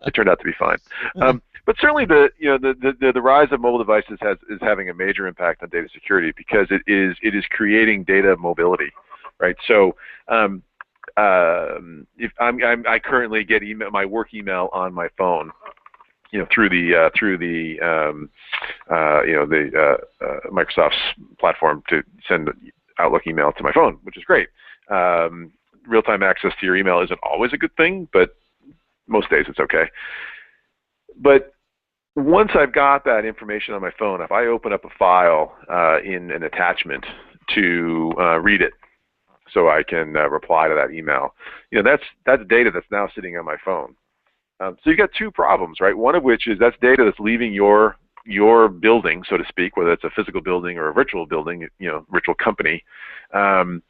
S5: It turned out to be fine. But certainly the rise of mobile devices is having a major impact on data security because it is creating data mobility, right? So if I currently get my work email on my phone, through the Microsoft's platform to send Outlook email to my phone, which is great. Real-time access to your email isn't always a good thing, but most days it's okay. But once I've got that information on my phone, if I open up a file in an attachment to read it, so I can reply to that email, that's data that's now sitting on my phone. So you got two problems, right? One of which is that's data that's leaving your building, so to speak, whether it's a physical building or a virtual building, virtual company, and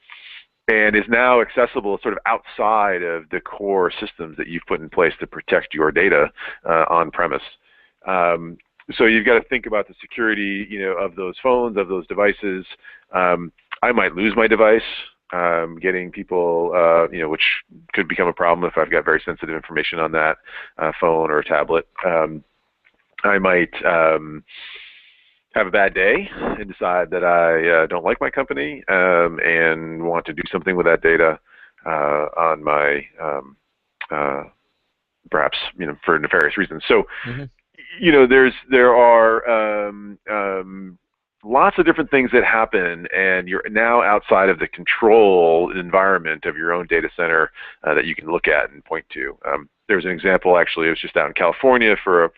S5: is now accessible sort of outside of the core systems that you've put in place to protect your data on premise. So you've got to think about the security, of those phones, of those devices. I might lose my device. Getting people, which could become a problem if I've got very sensitive information on that phone or tablet. I might have a bad day and decide that I don't like my company and want to do something with that data on my, perhaps, for nefarious reasons. So, there are lots of different things that happen, and you're now outside of the control environment of your own data center that you can look at and point to. There's an example, actually, it was just out in California for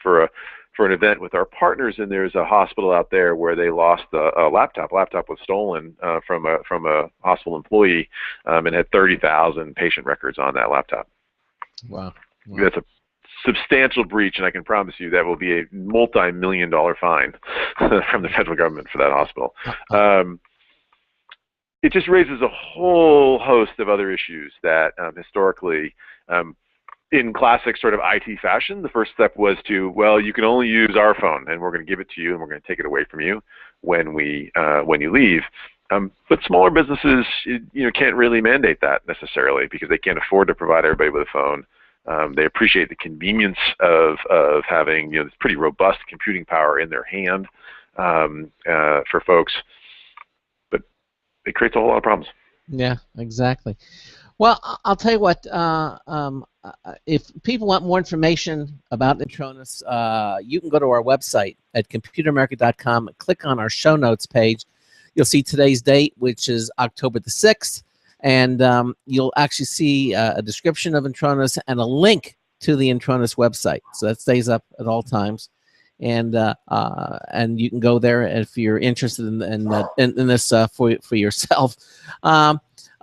S5: an event with our partners, and there's a hospital out there where they lost a laptop. Laptop was stolen from a hospital employee and had 30,000 patient records on that laptop.
S1: Wow.
S5: That's a substantial breach, and I can promise you that will be a multi-million-dollar fine from the federal government for that hospital. It just raises a whole host of other issues that historically, in classic sort of IT fashion, the first step was to, well, you can only use our phone, and we're going to give it to you, and we're going to take it away from you when you leave. But smaller businesses, can't really mandate that necessarily because they can't afford to provide everybody with a phone. They appreciate the convenience of having this pretty robust computing power in their hand for folks, but it creates a whole lot of problems.
S1: Yeah, exactly. Well, I'll tell you what. If people want more information about Intronis, you can go to our website at computeramerica.com. Click on our show notes page. You'll see today's date, which is October the 6th. And you'll actually see a description of Intronis and a link to the Intronis website. So that stays up at all times, and you can go there if you're interested in this for yourself.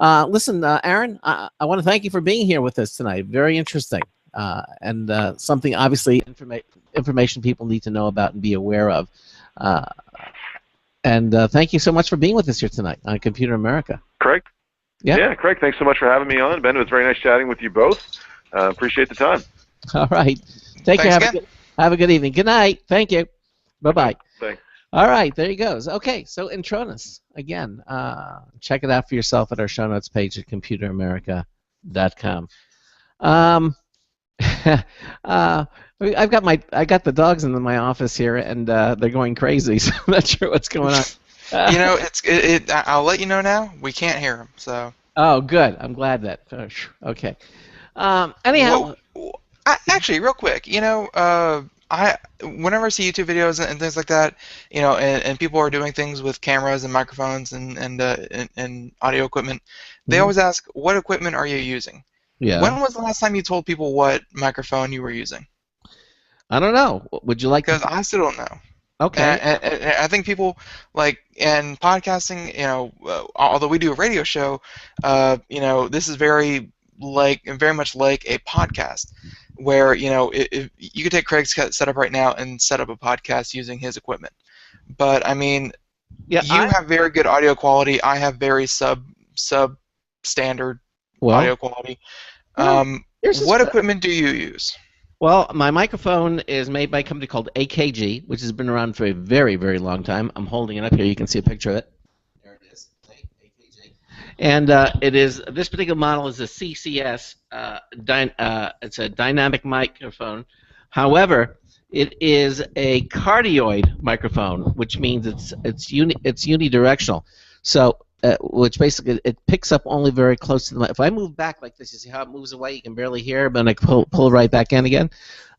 S1: Listen, Aaron, I want to thank you for being here with us tonight. Very interesting, and something obviously information people need to know about and be aware of. And thank you so much for being with us here tonight on Computer America.
S5: Craig.
S1: Yeah.
S5: Yeah, Craig, thanks so much for having me on. Ben, it was very nice chatting with you both. Appreciate the time.
S1: All right. Take care. Have a good evening. Good night. Thank you. Bye-bye.
S5: Thanks.
S1: All right, there he goes. Okay, so Intronis, again, check it out for yourself at our show notes page at computeramerica.com. I got the dogs in my office here, and they're going crazy, so I'm not sure what's going on.
S4: I'll let you know now. We can't hear him, so.
S1: Oh, good. I'm glad that. Okay. Anyhow.
S4: Actually, real quick, whenever I see YouTube videos and things like that, and people are doing things with cameras and microphones and audio equipment, they always ask, "What equipment are you using?"
S1: Yeah.
S4: When was the last time you told people what microphone you were using?
S1: I don't know. Would you like?
S4: Because I still don't know.
S1: Okay.
S4: And I think people in podcasting, although we do a radio show, this is very much like a podcast, where if you could take Craig's setup right now and set up a podcast using his equipment. But I mean, you have very good audio quality. I have very substandard audio quality. What equipment do you use?
S1: Well, my microphone is made by a company called AKG, which has been around for a very, very long time. I'm holding it up here. You can see a picture of it. There it is. AKG. And it is this particular model is a CCS. It's a dynamic microphone. However, it is a cardioid microphone, which means it's unidirectional. So, which basically it picks up only very close to the mic. If I move back like this, you see how it moves away. You can barely hear, but I pull right back in again.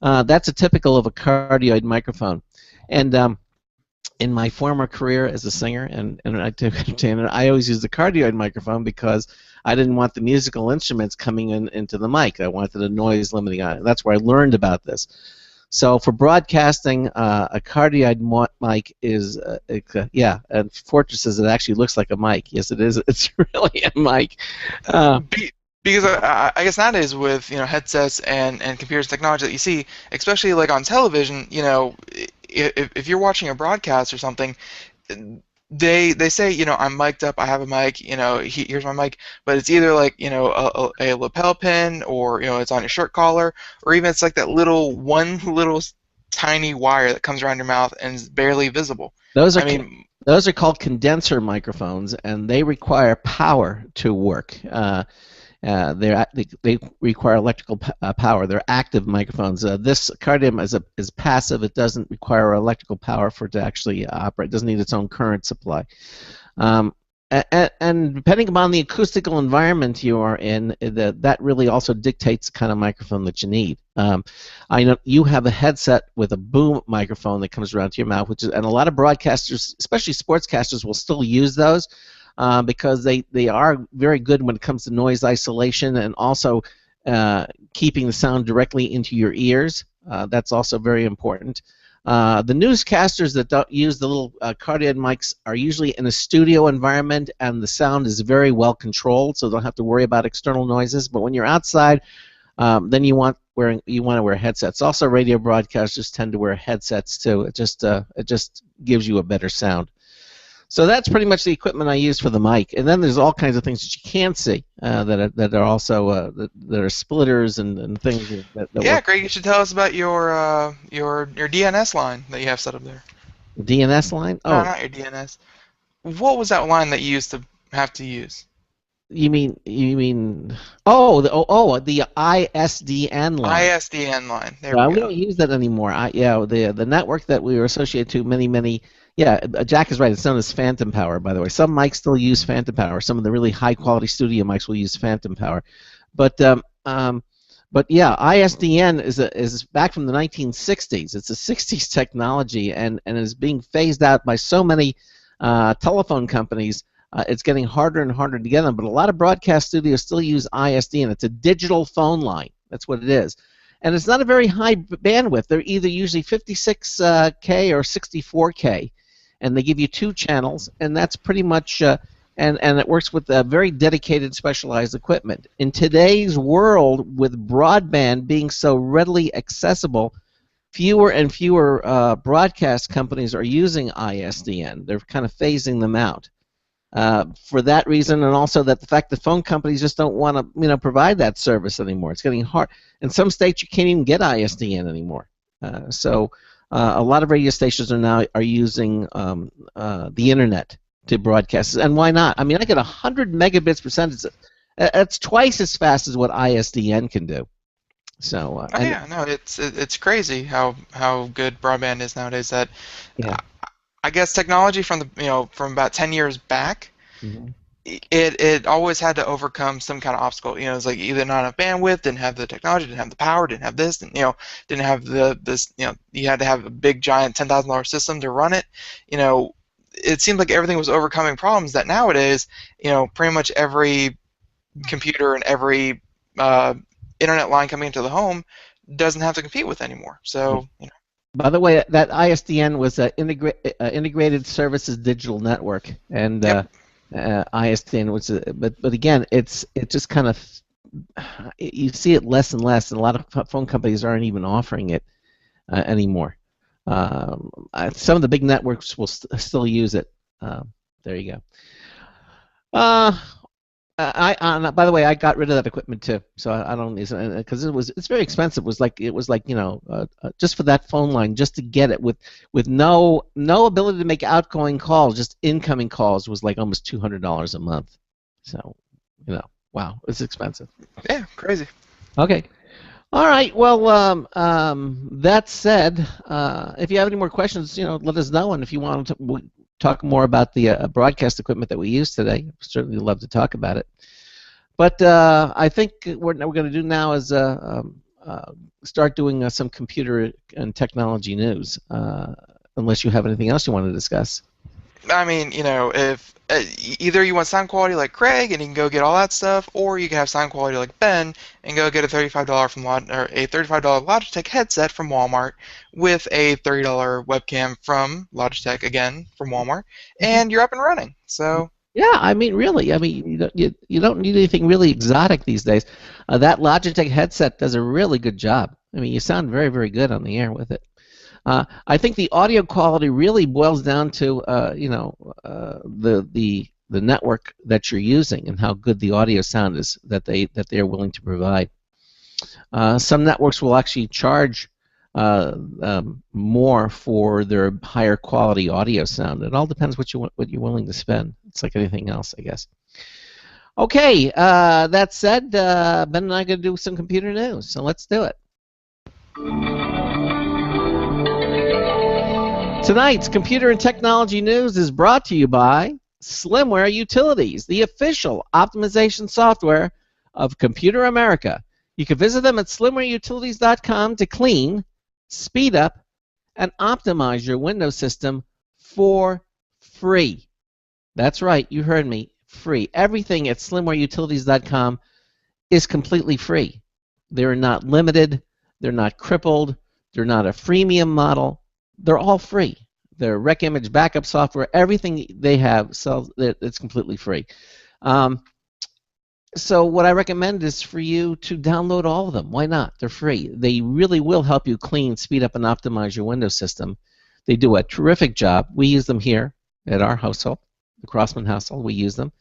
S1: That's a typical of a cardioid microphone. And in my former career as a singer and entertainer, I always used the cardioid microphone because I didn't want the musical instruments coming into the mic. I wanted the noise limiting on it. That's where I learned about this. So for broadcasting, a cardioid mic is, and Fortress says it actually looks like a mic. Yes, it is. It's really a mic.
S4: Because I guess nowadays with headsets and computers technology that you see, especially like on television, if you're watching a broadcast or something, they say I'm mic'd up, I have a mic, here's my mic, but it's either like a lapel pin, or it's on your shirt collar, or even it's like that one little tiny wire that comes around your mouth and is barely visible.
S1: Those are called condenser microphones, and they require power to work. They require electrical power. They're active microphones. This cardioid is passive. It doesn't require electrical power for it to actually operate. It doesn't need its own current supply. And depending upon the acoustical environment you are in, that really also dictates the kind of microphone that you need. I know you have a headset with a boom microphone that comes around to your mouth, and a lot of broadcasters, especially sportscasters, will still use those. Because they are very good when it comes to noise isolation and also keeping the sound directly into your ears. That's also very important. The newscasters that don't use the little cardioid mics are usually in a studio environment, and the sound is very well controlled, so they don't have to worry about external noises. But when you're outside, then you want to wear headsets. Also, radio broadcasters tend to wear headsets too. It just gives you a better sound. So that's pretty much the equipment I use for the mic, and then there's all kinds of things that you can't see that are also that are splitters and things that
S4: yeah,
S1: work.
S4: Greg, you should tell us about your DNS line that you have set up there.
S1: DNS line?
S4: No, not your DNS. What was that line that you used to have to use?
S1: You mean the ISDN line?
S4: ISDN line. There we go.
S1: We don't use that anymore. The network that we were associated to many. Yeah, Jack is right. It's known as phantom power, by the way. Some mics still use phantom power. Some of the really high-quality studio mics will use phantom power. But yeah, ISDN is back from the 1960s. It's a 60s technology and is being phased out by so many telephone companies. It's getting harder and harder to get them. But a lot of broadcast studios still use ISDN. It's a digital phone line. That's what it is. And it's not a very high bandwidth. They're either usually 56K or 64K. And they give you 2 channels, and that's pretty much, and it works with very dedicated, specialized equipment. In today's world, with broadband being so readily accessible, fewer and fewer broadcast companies are using ISDN. They're kind of phasing them out. For that reason, and also the fact that phone companies just don't want to, provide that service anymore. It's getting hard. In some states, you can't even get ISDN anymore. So a lot of radio stations are using the internet to broadcast. And why not? I mean, I get 100 megabits per second. That's twice as fast as what ISDN can do. So.
S4: It's crazy how good broadband is nowadays. That.
S1: Yeah.
S4: I guess technology from about 10 years back,
S1: mm-hmm.
S4: it always had to overcome some kind of obstacle. It's like either not enough bandwidth, didn't have the technology, didn't have the power, didn't have this, didn't have this. You had to have a big giant $10,000 system to run it. It seemed like everything was overcoming problems that nowadays, pretty much every computer and every internet line coming into the home doesn't have to compete with anymore. So.
S1: By the way, that ISDN was an integrated services digital network, and
S4: yep.
S1: ISDN was, but again, it's just kind of, you see it less and less, and a lot of phone companies aren't even offering it anymore. Some of the big networks will still use it. There you go. By the way, I got rid of that equipment too, so I don't use it because it's very expensive. It was like just for that phone line, just to get it with no ability to make outgoing calls, just incoming calls was like almost $200 a month. So, wow, it's expensive.
S4: Yeah, crazy.
S1: Okay. All right. Well, that said, if you have any more questions, let us know. And if you want to talk more about the broadcast equipment that we use today, certainly love to talk about it. But I think what we're going to do now is start doing some computer and technology news, unless you have anything else you want to discuss.
S4: I mean, if either you want sound quality like Craig and you can go get all that stuff, or you can have sound quality like Ben and go get a $35 a $35 Logitech headset from Walmart with a $30 webcam from Logitech again from Walmart, and you're up and running. So.
S1: Yeah, I mean, really, you don't need anything really exotic these days. That Logitech headset does a really good job. I mean, you sound very, very good on the air with it. I think the audio quality really boils down to the network that you're using and how good the audio sound is that they're willing to provide. Some networks will actually charge more for their higher quality audio sound. It all depends what you're willing to spend. It's like anything else, I guess. Okay, that said, Ben and I are going to do some computer news, so let's do it. Tonight's computer and technology news is brought to you by Slimware Utilities, the official optimization software of Computer America. You can visit them at slimwareutilities.com to clean, speed up, and optimize your Windows system for free. That's right, you heard me, free. Everything at slimwareutilities.com is completely free. They're not limited, they're not crippled, they're not a freemium model. They're all free. Their rec image backup software, everything they have, it's completely free. So what I recommend is for you to download all of them. Why not? They're free. They really will help you clean, speed up, and optimize your Windows system. They do a terrific job. We use them here at our household, the Crossman household. We use them.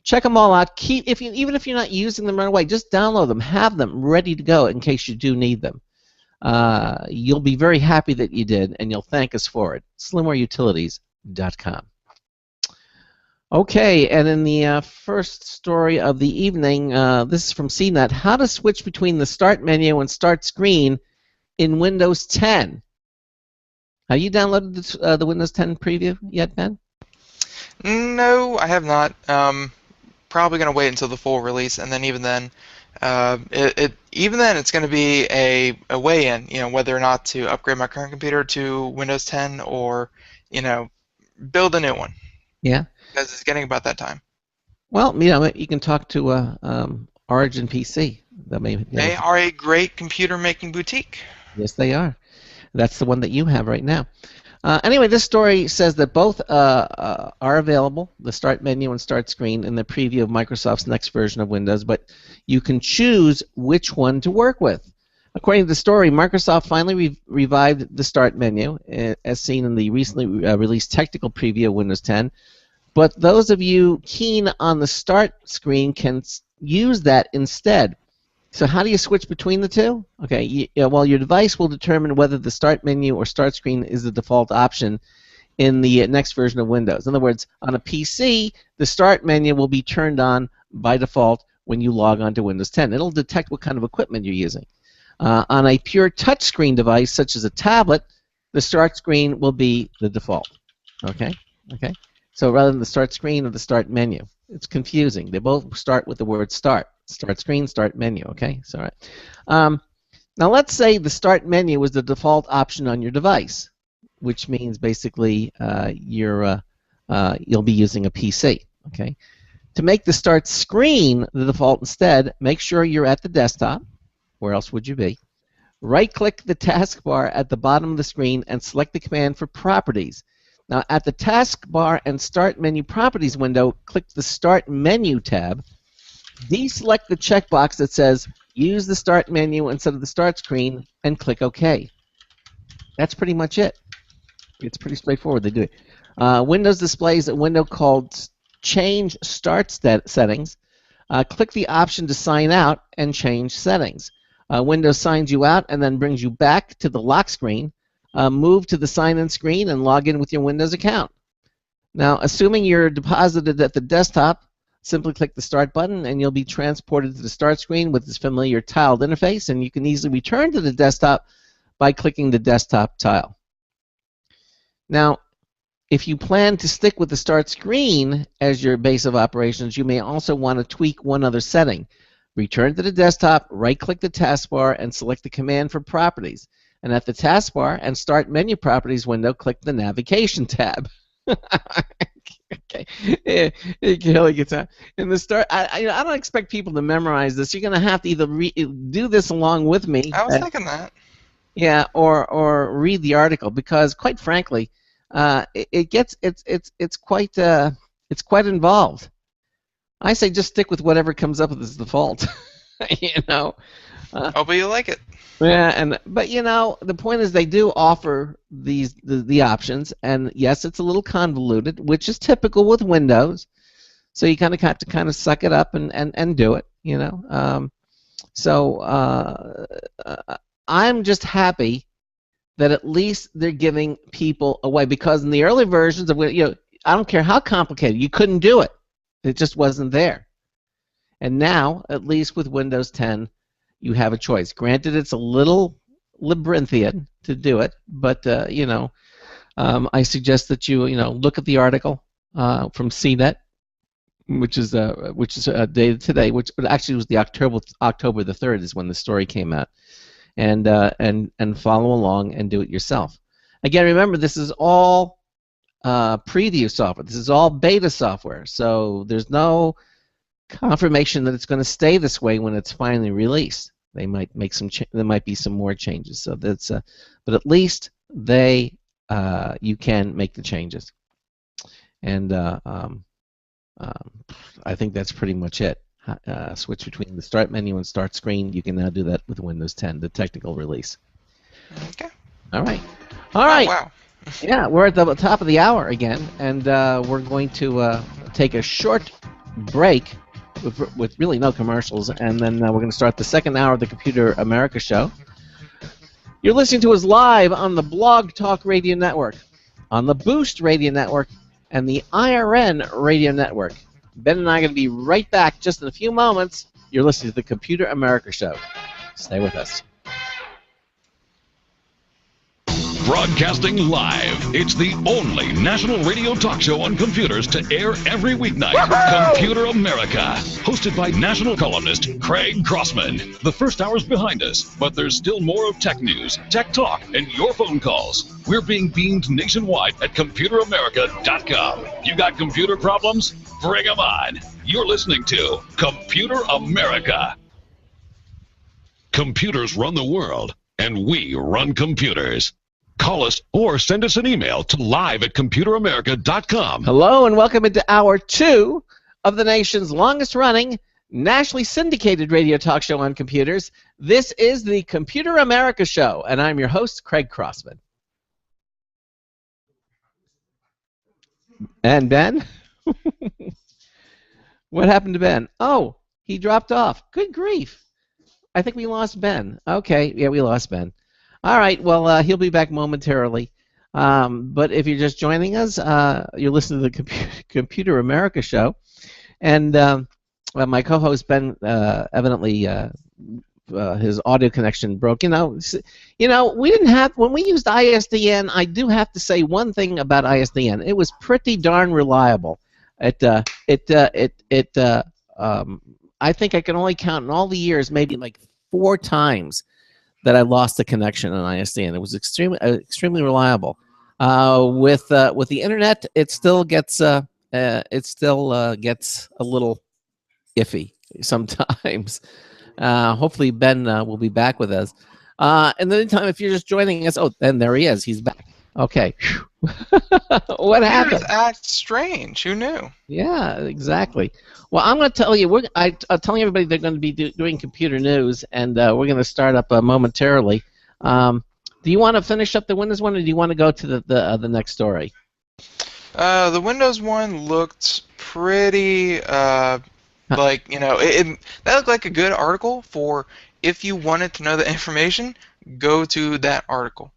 S1: Check them all out. Even if you're not using them right away, just download them. Have them ready to go in case you do need them. You'll be very happy that you did, and you'll thank us for it. slimwareutilities.com. Okay, and in the first story of the evening, this is from CNET, how to switch between the Start menu and Start screen in Windows 10. Have you downloaded the Windows 10 preview yet, Ben?
S4: No, I have not. Probably going to wait until the full release, and then even then, it's going to be a weigh-in, whether or not to upgrade my current computer to Windows 10 or, build a new one.
S1: Yeah.
S4: Because it's getting about that time.
S1: Well, you can talk to Origin PC.
S4: They are a great computer-making boutique.
S1: Yes, they are. That's the one that you have right now. Anyway, this story says that both are available, the Start menu and Start screen, in the preview of Microsoft's next version of Windows, but you can choose which one to work with. According to the story, Microsoft finally revived the Start menu, as seen in the recently released technical preview of Windows 10, but those of you keen on the Start screen can use that instead. So how do you switch between the two? Okay, well, your device will determine whether the Start menu or Start screen is the default option in the next version of Windows. In other words, on a PC, the Start menu will be turned on by default when you log on to Windows 10. It'll detect what kind of equipment you're using. On a pure touchscreen device, such as a tablet, the Start screen will be the default. Okay? Okay? So rather than the Start screen or the Start menu. It's confusing. They both start with the word Start. Start screen, Start menu, okay? So, all right. Now let's say the Start menu is the default option on your device, which means basically you'll be using a PC, okay? To make the Start screen the default instead, make sure you're at the desktop. Where else would you be? Right-click the taskbar at the bottom of the screen and select the command for Properties. Now at the taskbar and Start menu Properties window, click the Start menu tab. Deselect the checkbox that says use the Start menu instead of the Start screen and click OK. That's pretty much it. It's pretty straightforward. They do it. Windows displays a window called change start settings, click the option to sign out and change settings. Windows signs you out and then brings you back to the lock screen. Move to the sign-in screen and log in with your Windows account. Now, assuming you're deposited at the desktop, simply click the Start button and you'll be transported to the Start screen with this familiar tiled interface, and you can easily return to the desktop by clicking the desktop tile. Now, if you plan to stick with the Start screen as your base of operations, you may also want to tweak one other setting. Return to the desktop, right-click the taskbar, and select the command for properties. And at the taskbar and Start Menu Properties window, click the Navigation tab. Okay, it really gets out. In the start, I don't expect people to memorize this. You're going to have to either do this along with me.
S4: I was thinking that.
S1: Yeah, or read the article, because quite frankly, it's quite involved. I say just stick with whatever comes up as default. You know.
S4: Hopefully you like it.
S1: Yeah, but you know, the point is they do offer the options, and yes, it's a little convoluted, which is typical with Windows. So you kind of have to suck it up and do it, you know. I'm just happy that at least they're giving people away, because in the early versions of, you know, I don't care how complicated, you couldn't do it. It just wasn't there. And now, at least with Windows 10, you have a choice. Granted, it's a little labyrinthian to do it, but you know, I suggest that you look at the article from CNET, which is dated today, which actually was the October the 3rd is when the story came out, and follow along and do it yourself. Again, remember, this is all preview software. This is all beta software, so there's no confirmation that it's going to stay this way when it's finally released. They might make there might be some more changes. So that's but at least you can make the changes. And I think that's pretty much it. Switch between the Start menu and Start screen. You can now do that with Windows 10, the technical release.
S4: Okay.
S1: All right. All right.
S4: Oh, wow.
S1: Yeah, we're at the top of the hour again, and we're going to take a short break with really no commercials, and then we're going to start the second hour of the Computer America show. You're listening to us live on the Blog Talk Radio Network, on the Boost Radio Network, and the IRN Radio Network. Ben and I are going to be right back just in a few moments. You're listening to the Computer America show. Stay with us.
S3: Broadcasting live, it's the only national radio talk show on computers to air every weeknight. Woohoo! Computer America, hosted by national columnist Craig Crossman. The first hour's behind us, but there's still more of tech news, tech talk, and your phone calls. We're being beamed nationwide at ComputerAmerica.com. You got computer problems? Bring them on. You're listening to Computer America. Computers run the world, and we run computers. Call us or send us an email to live@computeramerica.com.
S1: Hello and welcome into Hour 2 of the nation's longest-running, nationally syndicated radio talk show on computers. This is the Computer America Show, and I'm your host, Craig Crossman. And Ben? What happened to Ben? Oh, he dropped off. Good grief. I think we lost Ben. Okay, yeah, we lost Ben. All right, well, he'll be back momentarily. But if you're just joining us, you're listening to the Computer America show. And my co-host, Ben, evidently his audio connection broke. You know, we didn't have, when we used ISDN, I do have to say one thing about ISDN. It was pretty darn reliable. I think I can only count in all the years maybe like 4 times that I lost the connection on ISDN. It was extremely reliable. With the internet, it still gets a little iffy sometimes. Hopefully Ben will be back with us. In the meantime, if you're just joining us, oh, and there he is. He's back. Okay. What happened?
S4: That's strange. Who knew?
S1: Yeah, exactly. Well, I'm going to tell you. I'm telling everybody they're going to be doing computer news, and we're going to start up momentarily. Do you want to finish up the Windows one, or do you want to go to the next story?
S4: The Windows one looked pretty like, that looked like a good article for if you wanted to know the information, go to that article.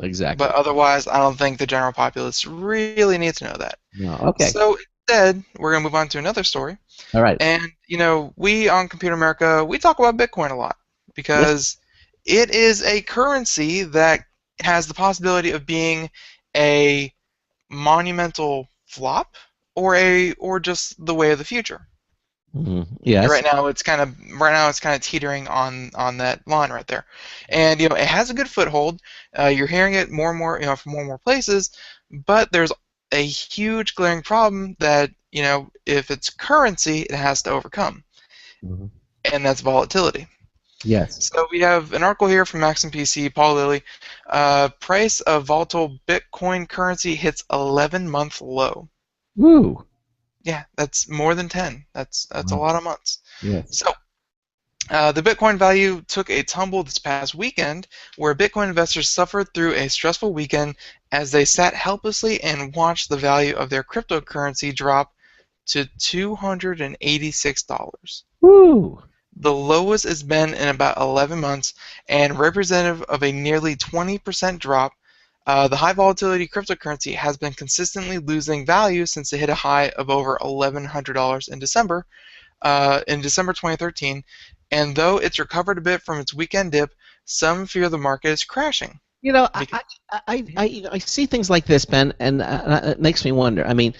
S1: Exactly.
S4: But otherwise, I don't think the general populace really needs to know that.
S1: No. Okay.
S4: So instead, we're going to move on to another story.
S1: All right.
S4: And, we on Computer America, we talk about Bitcoin a lot because it is a currency that has the possibility of being a monumental flop or just the way of the future.
S1: Yes.
S4: Right now it's kind of teetering on that line right there, and it has a good foothold. You're hearing it more and more, from more and more places, but there's a huge glaring problem that if it's currency, it has to overcome, and that's volatility.
S1: Yes.
S4: So we have an article here from Maxim PC, Paul Lilly. Price of volatile Bitcoin currency hits 11-month low.
S1: Woo.
S4: Yeah, that's more than 10. That's a lot of months.
S1: Yes.
S4: So the Bitcoin value took a tumble this past weekend, where Bitcoin investors suffered through a stressful weekend as they sat helplessly and watched the value of their cryptocurrency drop to $286.
S1: Woo.
S4: The lowest it's been in about 11 months, and representative of a nearly 20% drop. The high volatility cryptocurrency has been consistently losing value since it hit a high of over $1,100 in December 2013, and though it's recovered a bit from its weekend dip, some fear the market is crashing.
S1: I see things like this, Ben, and it makes me wonder. I mean,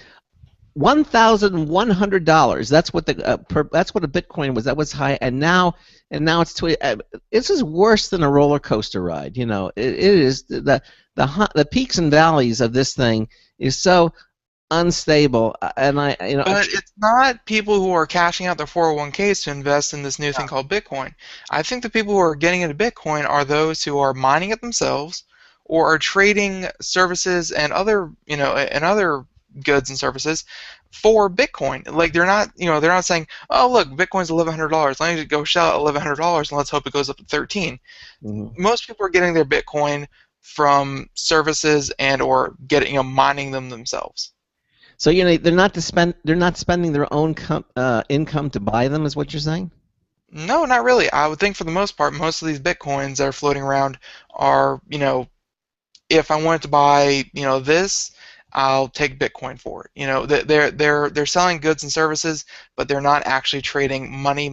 S1: $1,100. That's what that's what a Bitcoin was. That was high, and now it's this is worse than a roller coaster ride. It is the peaks and valleys of this thing is so unstable, and
S4: But it's not people who are cashing out their 401ks to invest in this new thing called Bitcoin. I think the people who are getting into Bitcoin are those who are mining it themselves, or are trading services and other goods and services for Bitcoin. Like they're not saying, oh look, Bitcoin's $1,100. Let me go shell out $1,100 and let's hope it goes up to 13. Most people are getting their Bitcoin from services and or mining them themselves.
S1: So they're not spending their own income to buy them, is what you're saying?
S4: No, not really. I would think for the most part, most of these Bitcoins that are floating around are, if I wanted to buy, this, I'll take Bitcoin for it. They're selling goods and services, but they're not actually trading money,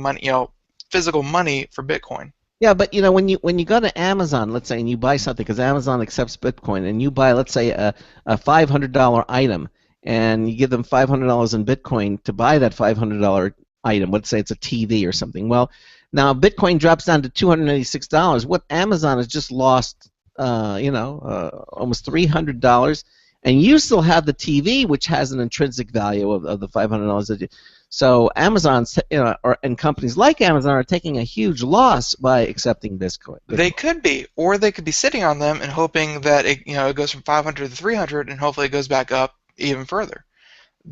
S4: physical money for Bitcoin.
S1: Yeah, but when you go to Amazon, let's say, and you buy something, because Amazon accepts Bitcoin, and you buy, let's say, a $500 item, and you give them $500 in Bitcoin to buy that $500 item. Let's say it's a TV or something. Well, now Bitcoin drops down to $286. What Amazon has just lost, almost $300, and you still have the TV, which has an intrinsic value of the $500. So Amazon, and companies like Amazon are taking a huge loss by accepting Bitcoin.
S4: They could be, or they could be sitting on them and hoping that it goes from 500 to 300, and hopefully it goes back up even further.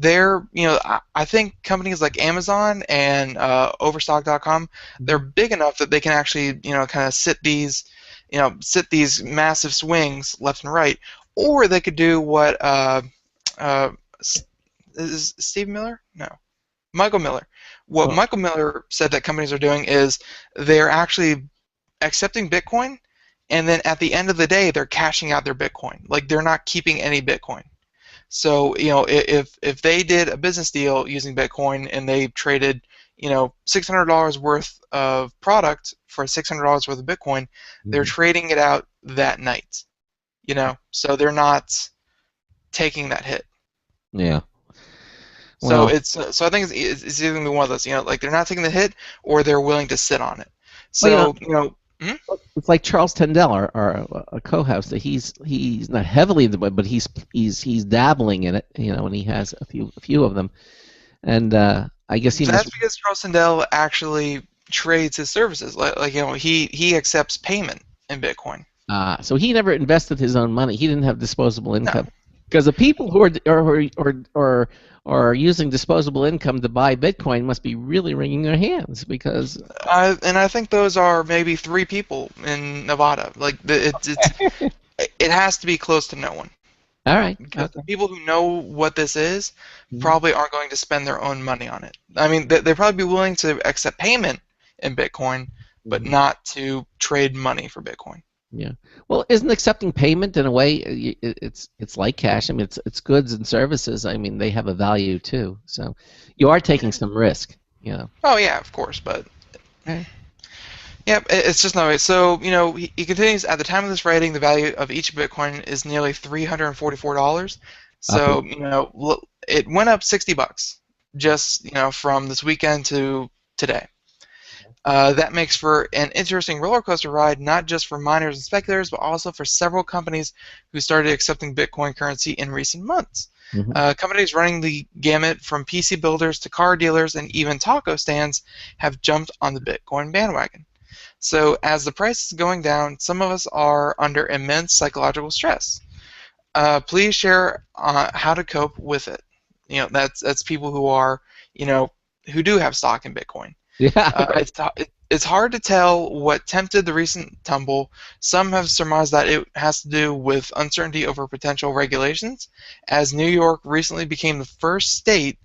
S4: I think companies like Amazon and Overstock.com, they're big enough that they can actually, kind of sit these massive swings left and right, or they could do what is Steve Miller? No, Michael Miller. What Michael Miller said that companies are doing is they're actually accepting Bitcoin, and then at the end of the day, they're cashing out their Bitcoin. Like they're not keeping any Bitcoin. So if they did a business deal using Bitcoin and they traded $600 worth of product for $600 worth of Bitcoin, they're trading it out that night. So they're not taking that hit.
S1: Yeah.
S4: Well, so I think it's either gonna be one of those. Like they're not taking the hit, or they're willing to sit on it. So
S1: it's like Charles Tendell, our co-host. He's not heavily into it, but he's dabbling in it, and he has a few of them, and I guess
S4: that's because Charles Tendell actually trades his services. He accepts payment in Bitcoin.
S1: So he never invested his own money. He didn't have disposable income, because the people who are using disposable income to buy Bitcoin must be really wringing their hands, because.
S4: And I think those are maybe 3 people in Nevada. Like it has to be close to no one.
S1: All right.
S4: Because the
S1: Okay.
S4: people who know what this is
S1: Mhm.
S4: probably aren't going to spend their own money on it. I mean, they'd probably be willing to accept payment in Bitcoin, but
S1: Mhm.
S4: not to trade money for Bitcoin.
S1: Yeah. Well, isn't accepting payment in a way it's like cash? I mean, it's goods and services. I mean, they have a value too. So you are taking some risk. You know.
S4: Oh yeah, of course, but
S1: Okay.
S4: yeah, it's just no way. So he continues. At the time of this writing, the value of each Bitcoin is nearly $344.
S1: Okay.
S4: So it went up $60 just from this weekend to today. That makes for an interesting roller coaster ride, not just for miners and speculators, but also for several companies who started accepting Bitcoin currency in recent months.
S1: Mhm.
S4: Companies running the gamut from PC builders to car dealers and even taco stands have jumped on the Bitcoin bandwagon. So, as the price is going down, some of us are under immense psychological stress. Please share how to cope with it. That's people who are, who do have stock in Bitcoin.
S1: Yeah.
S4: It's hard to tell what tempted the recent tumble. Some have surmised that it has to do with uncertainty over potential regulations, as New York recently became the first state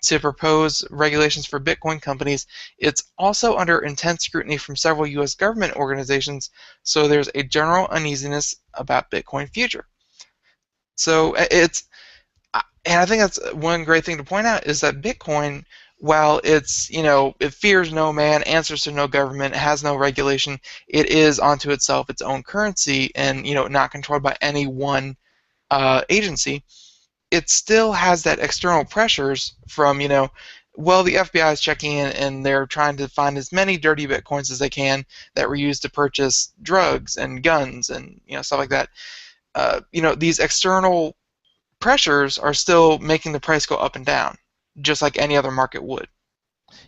S4: to propose regulations for Bitcoin companies. It's also under intense scrutiny from several U.S. government organizations, so there's a general uneasiness about Bitcoin future. So and I think that's one great thing to point out is that Bitcoin, while it fears no man, answers to no government, has no regulation, it is onto itself its own currency and not controlled by any one agency. It still has that external pressures from well, the FBI is checking in and they're trying to find as many dirty Bitcoins as they can that were used to purchase drugs and guns and stuff like that. These external pressures are still making the price go up and down, just like any other market would.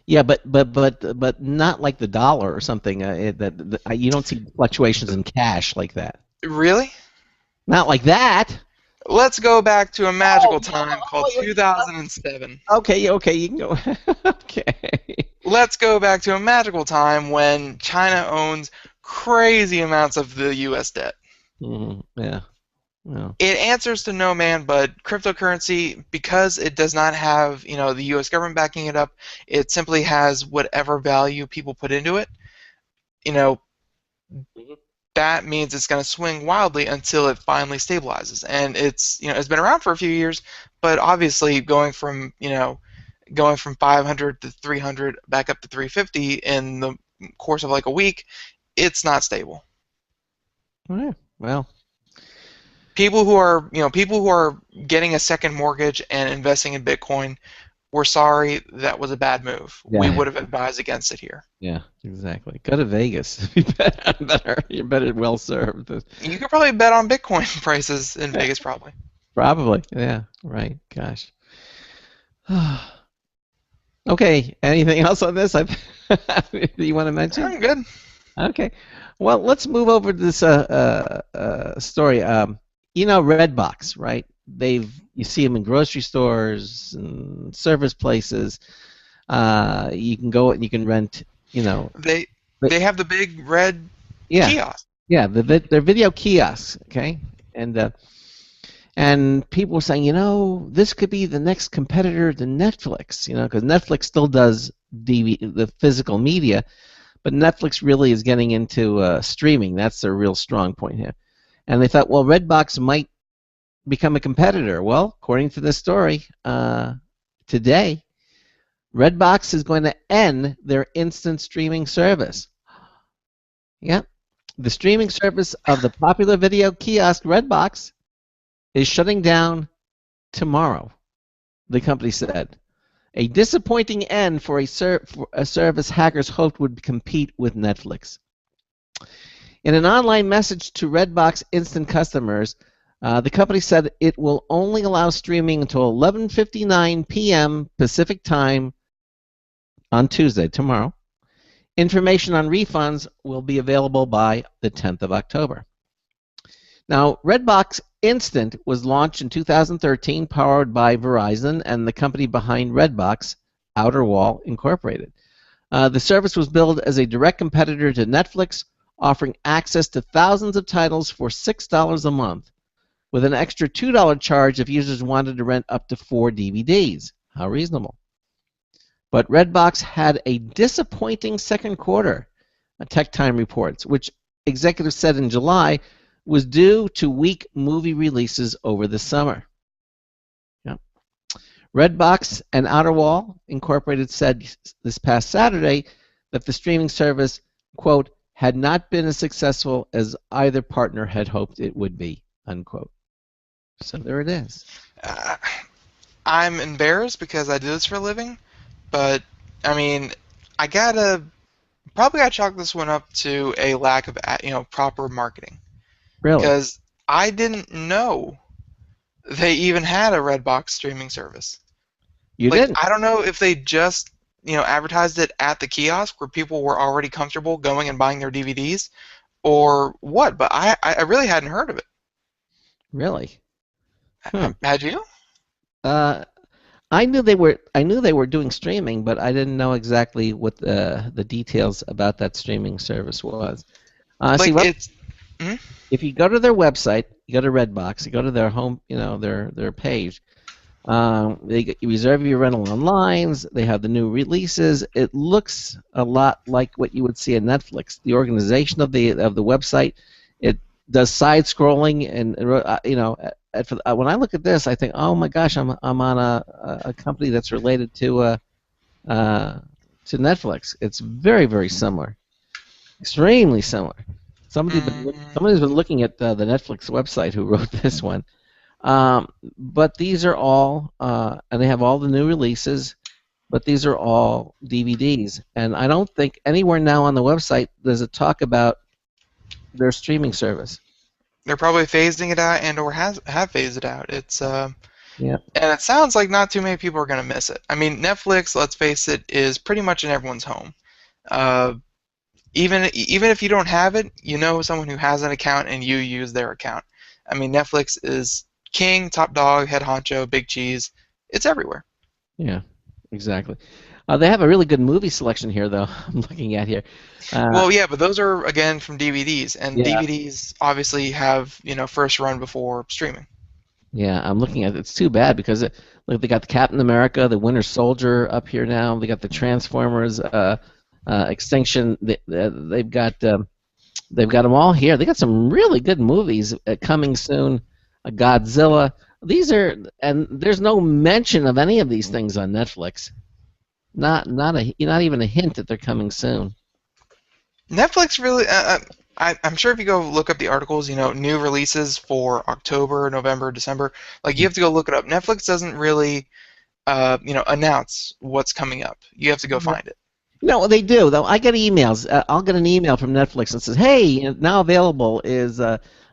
S1: Yeah, but not like the dollar or something. You don't see fluctuations in cash like that.
S4: Really?
S1: Not like that.
S4: Let's go back to a magical
S1: Oh,
S4: time called 2007.
S1: okay, okay, you can go. Okay.
S4: Let's go back to a magical time when China owns crazy amounts of the U.S. debt.
S1: Yeah. Well.
S4: It answers to no man, but cryptocurrency, because it does not have the U.S. government backing it up, it simply has whatever value people put into it. You know, that means it's going to swing wildly until it finally stabilizes. And it's been around for a few years, but obviously going from 500 to 300 back up to 350 in the course of like a week, it's not stable.
S1: Yeah, well.
S4: People who are getting a second mortgage and investing in Bitcoin, we're sorry, that was a bad move.
S1: Yeah.
S4: We would have advised against it here.
S1: Yeah, exactly. Go to Vegas. You're better well served.
S4: You could probably bet on Bitcoin prices in Vegas, probably.
S1: Probably. Yeah. Right. Gosh. Okay. Anything else on this? You want to mention?
S4: I'm good.
S1: Okay. Well, let's move over to this story. Redbox, right? You see them in grocery stores and service places. You can go and you can rent.
S4: They have the big red kiosk.
S1: Yeah, they're video kiosks. Okay, and people were saying, this could be the next competitor to Netflix. Because Netflix still does the physical media, but Netflix really is getting into streaming. That's their real strong point here. And they thought, well, Redbox might become a competitor. Well, according to this story, today, Redbox is going to end their instant streaming service. Yep. The streaming service of the popular video kiosk Redbox is shutting down tomorrow, the company said. A disappointing end for a service hackers hoped would compete with Netflix. In an online message to Redbox Instant customers, the company said it will only allow streaming until 11:59 p.m. Pacific Time on Tuesday, tomorrow. Information on refunds will be available by the 10th of October. Now, Redbox Instant was launched in 2013, powered by Verizon and the company behind Redbox, Outer Wall Incorporated. The service was billed as a direct competitor to Netflix, offering access to thousands of titles for $6 a month. with an extra $2 charge if users wanted to rent up to 4 DVDs. How reasonable. But Redbox had a disappointing second quarter, Tech Time reports, which executives said in July was due to weak movie releases over the summer. Yeah. Redbox and Outerwall Incorporated said this past Saturday that the streaming service, quote, had not been as successful as either partner had hoped it would be, unquote. So there it is.
S4: I'm embarrassed because I do this for a living, but I mean, I probably gotta chalk this one up to a lack of proper marketing.
S1: Really?
S4: Because I didn't know they even had a Redbox streaming service.
S1: You didn't?
S4: I don't know if they just advertised it at the kiosk where people were already comfortable going and buying their DVDs, or what. But I really hadn't heard of it.
S1: Really?
S4: Had you?
S1: I knew they were doing streaming, but I didn't know exactly what the details about that streaming service was. If you go to their website, you go to Redbox, you go to their home, their page. You reserve your rental online. They have the new releases. It looks a lot like what you would see on Netflix. The organization of the website, it does side scrolling, and when I look at this, I think, oh my gosh, I'm on a company that's related to Netflix. It's very, very similar, extremely similar. Somebody's been looking at the Netflix website who wrote this one. But these are all, and they have all the new releases, but these are all DVDs. And I don't think anywhere now on the website does it talk about their streaming service.
S4: They're probably phasing it out and or have phased it out. It's
S1: yeah.
S4: And it sounds like not too many people are going to miss it. I mean, Netflix, let's face it, is pretty much in everyone's home. Even if you don't have it, you know someone who has an account and you use their account. I mean, Netflix is king, top dog, head honcho, big cheese. It's everywhere.
S1: Yeah, exactly. They have a really good movie selection here, though. I'm looking at here.
S4: Well, yeah, but those are again from DVDs, and
S1: yeah.
S4: DVDs obviously have first run before streaming.
S1: Yeah, I'm looking at it. It's too bad because look, they got the Captain America, the Winter Soldier up here now. They got the Transformers, Extinction. They've got them all here. They got some really good movies coming soon. Godzilla. And there's no mention of any of these things on Netflix. Not even a hint that they're coming soon.
S4: Netflix really. I'm sure if you go look up the articles, new releases for October, November, December, you have to go look it up. Netflix doesn't really, announce what's coming up. You have to go find it.
S1: No, they do though. I get emails. I'll get an email from Netflix that says, "Hey, now available is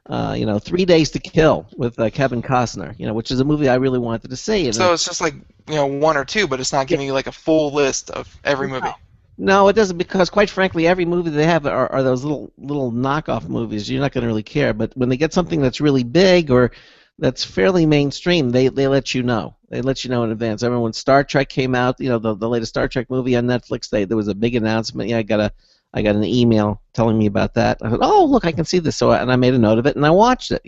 S1: 3 Days to Kill with Kevin Costner, which is a movie I really wanted to see."
S4: So it's just one or two, but it's not giving you a full list of every movie.
S1: No, it doesn't, because quite frankly, every movie they have are those little knockoff movies. You're not going to really care. But when they get something that's really big or that's fairly mainstream, they let you know. They let you know in advance. I remember when Star Trek came out, the latest Star Trek movie on Netflix, there was a big announcement. Yeah, I got an email telling me about that. I thought, oh, look, I can see this. And I made a note of it, and I watched it,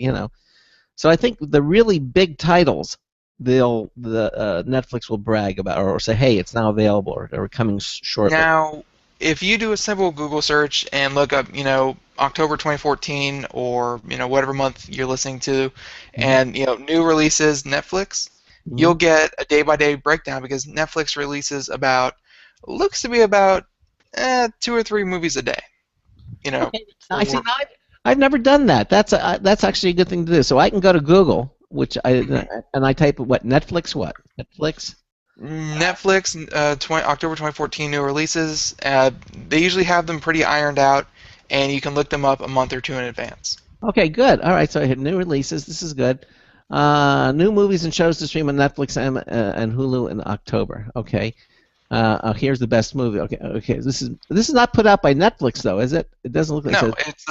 S1: So I think the really big titles, Netflix will brag about or say, hey, it's now available or coming shortly.
S4: Now, if you do a simple Google search and look up, October 2014 or, whatever month you're listening to, and, new releases, Netflix, you'll get a day-by-day breakdown because Netflix releases looks to be about 2 or 3 movies a day.
S1: Okay. I've never done that. That's actually a good thing to do. So I can go to Google, and I type what Netflix.
S4: October 2014 new releases. They usually have them pretty ironed out, and you can look them up a month or two in advance.
S1: Okay, good. All right, so I hit new releases. This is good. New movies and shows to stream on Netflix and Hulu in October. Okay. Here's the best movie. Okay. This is not put out by Netflix though, is it? It doesn't look like.
S4: No, it's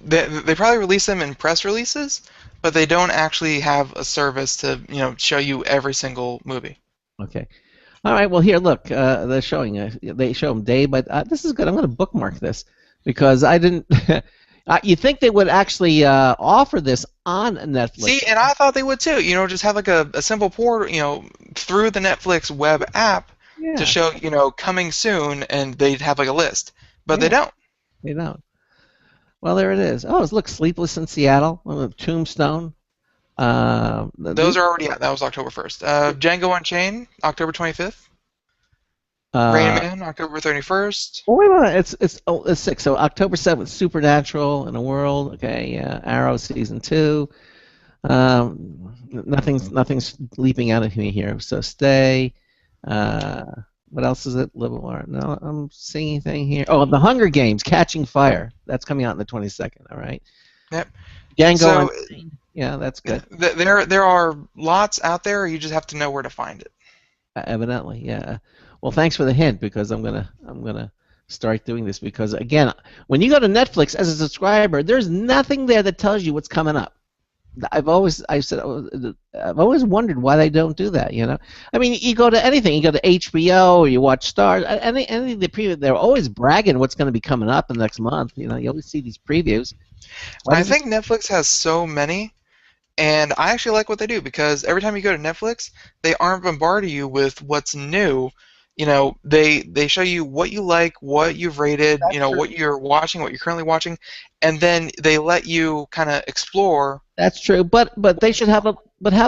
S4: they probably release them in press releases, but they don't actually have a service to show you every single movie.
S1: Okay. All right. Well, here, look. They're showing. They show them day, but this is good. I'm going to bookmark this because I didn't. You think they would actually offer this on Netflix?
S4: See, and I thought they would too. Just have like a simple port, through the Netflix web app
S1: Yeah.
S4: to show, coming soon, and they'd have like a list. But they
S1: Yeah.
S4: don't.
S1: They don't. Well, there it is. Oh, look, Sleepless in Seattle, Tombstone.
S4: Those are already out. That was October 1st. Django Unchained, October 25th. Rain Man, October 31st.
S1: Oh, wait a minute. It's 6. So October 7th, Supernatural in a World. Okay, Arrow season 2. Nothing's leaping out at me here. So Stay. What else is it? Livermore. No, I'm seeing anything here. Oh, The Hunger Games, Catching Fire. That's coming out on the 22nd. All right.
S4: Yep.
S1: Django. Yeah, that's good.
S4: There are lots out there. You just have to know where to find it.
S1: Evidently, yeah. Well, thanks for the hint, because I'm gonna start doing this, because again, when you go to Netflix as a subscriber, there's nothing there that tells you what's coming up. I've always wondered why they don't do that. I mean, you go to anything, you go to HBO or you watch Stars, anything the preview, they're always bragging what's going to be coming up in the next month. You always see these previews.
S4: I think Netflix has so many. And I actually like what they do, because every time you go to Netflix, they aren't bombarding you with what's new. They show you what you like, what you've rated, what you're watching, what you're currently watching, and then they let you kind of explore.
S1: That's true, but they should have a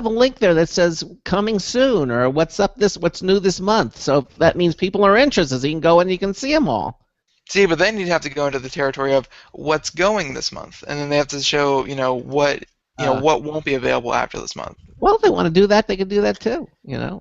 S1: link there that says coming soon, or what's new this month. So that means people are interested, so you can go and you can see them all.
S4: See, but then you'd have to go into the territory of what's going this month, and then they have to show what. What won't be available after this month.
S1: Well, if they want to do that, they can do that too.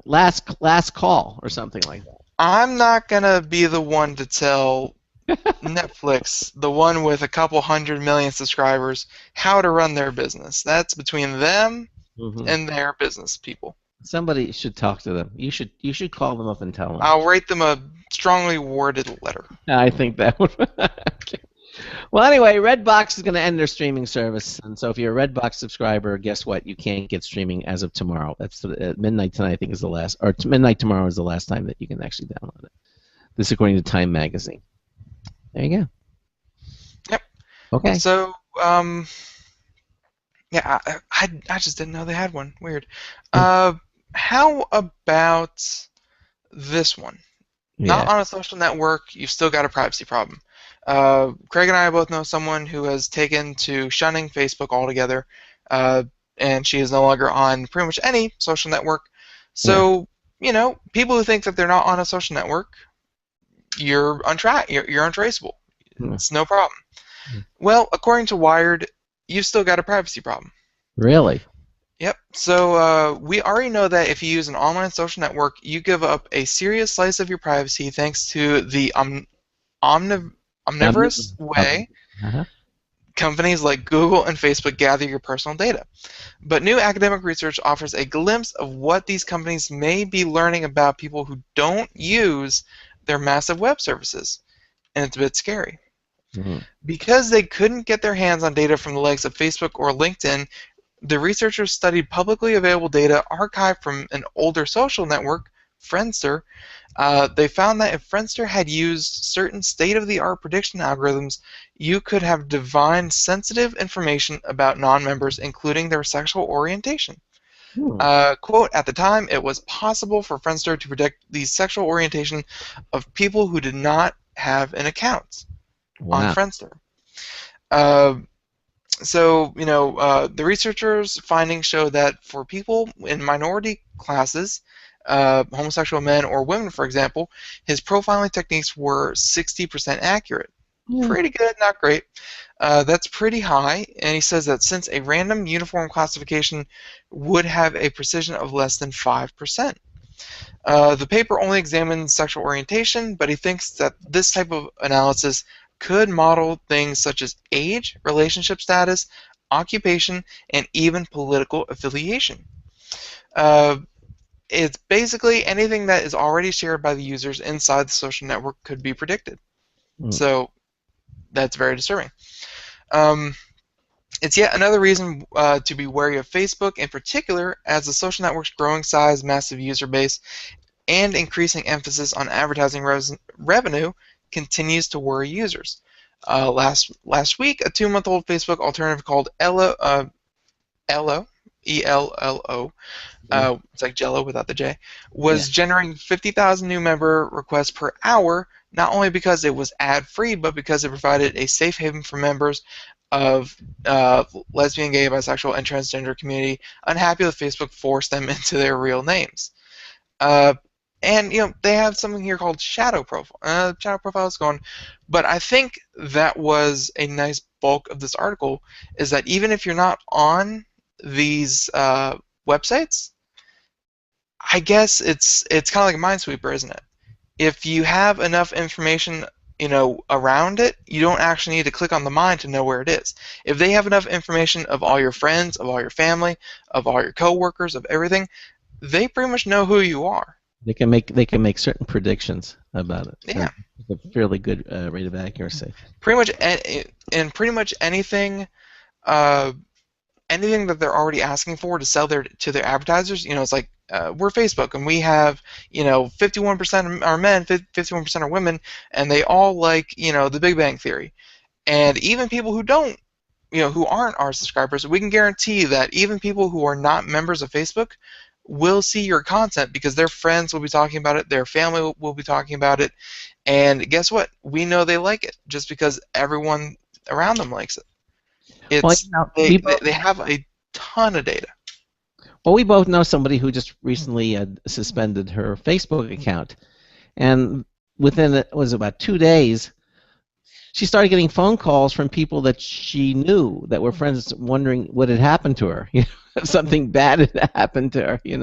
S1: Last call or something like that.
S4: I'm not gonna be the one to tell Netflix, the one with a couple 100 million subscribers, how to run their business. That's between them and their business people.
S1: Somebody should talk to them. You should call them up and tell them.
S4: I'll write them a strongly worded letter.
S1: I think that would. Okay. Well, anyway, Redbox is going to end their streaming service, and so if you're a Redbox subscriber, guess what? You can't get streaming as of tomorrow. That's midnight tonight. I think is the last, or midnight tomorrow is the last time that you can actually download it. This is according to Time Magazine. There you go.
S4: Yep.
S1: Okay.
S4: So, yeah, I just didn't know they had one. Weird. How about this one?
S1: Yeah.
S4: Not on a social network. You've still got a privacy problem. Craig and I both know someone who has taken to shunning Facebook altogether, and she is no longer on pretty much any social network. So, people who think that they're not on a social network, you're untraceable. It's no problem. Well, according to Wired, you've still got a privacy problem. Really? Yep. So we already know that if you use an online social network, you give up a serious slice of your privacy thanks to the omnivorous way companies like Google and Facebook gather your personal data. But new academic research offers a glimpse of what these companies may be learning about people who don't use their massive web services. And it's a bit scary. Because they couldn't get their hands on data from the likes of Facebook or LinkedIn, the researchers studied publicly available data archived from an older social network, Friendster. They found that if Friendster had used certain state-of-the-art prediction algorithms, you could have divined sensitive information about non-members, including their sexual orientation. Quote, at the time, it was possible for Friendster to predict the sexual orientation of people who did not have an account on Friendster. So, the researchers' findings show that for people in minority classes, homosexual men or women, for example, his profiling techniques were 60% accurate. Pretty good, not great. That's pretty high, and he says that since a random uniform classification would have a precision of less than 5%. The paper only examines sexual orientation, but he thinks that this type of analysis could model things such as age, relationship status, occupation, and even political affiliation. It's basically anything that is already shared by the users inside the social network could be predicted. So that's very disturbing. It's yet another reason to be wary of Facebook in particular, as the social network's growing size, massive user base, and increasing emphasis on advertising revenue continues to worry users. last week, a 2-month-old Facebook alternative called Ello, ELLO, it's like Jello without the J, was generating 50,000 new member requests per hour, not only because it was ad-free, but because it provided a safe haven for members of lesbian, gay, bisexual, and transgender community unhappy that Facebook forced them into their real names. And they have something here called shadow profile. Shadow profile is going, but I think that was a nice bulk of this article. Is that even if you're not on these websites, I guess it's kind of like a minesweeper, isn't it? If you have enough information, around it, you don't actually need to click on the mine to know where it is. If they have enough information of all your friends, of all your family, of all your coworkers, of everything, they pretty much know who you are.
S1: They can make certain predictions about it.
S4: Yeah.
S1: With a fairly good rate of accuracy.
S4: Pretty much, and pretty much anything. Anything that they're already asking for to sell to their advertisers, it's like we're Facebook and we have 51% are men, 51% are women, and they all like the Big Bang Theory, and even people who don't, who aren't our subscribers, we can guarantee that even people who are not members of Facebook will see your content because their friends will be talking about it, their family will be talking about it, and guess what? We know they like it just because everyone around them likes it. They have a ton of data.
S1: Well, we both know somebody who just recently suspended her Facebook account, and within about 2 days, she started getting phone calls from people that she knew that were friends, wondering what had happened to her. If something bad had happened to her. We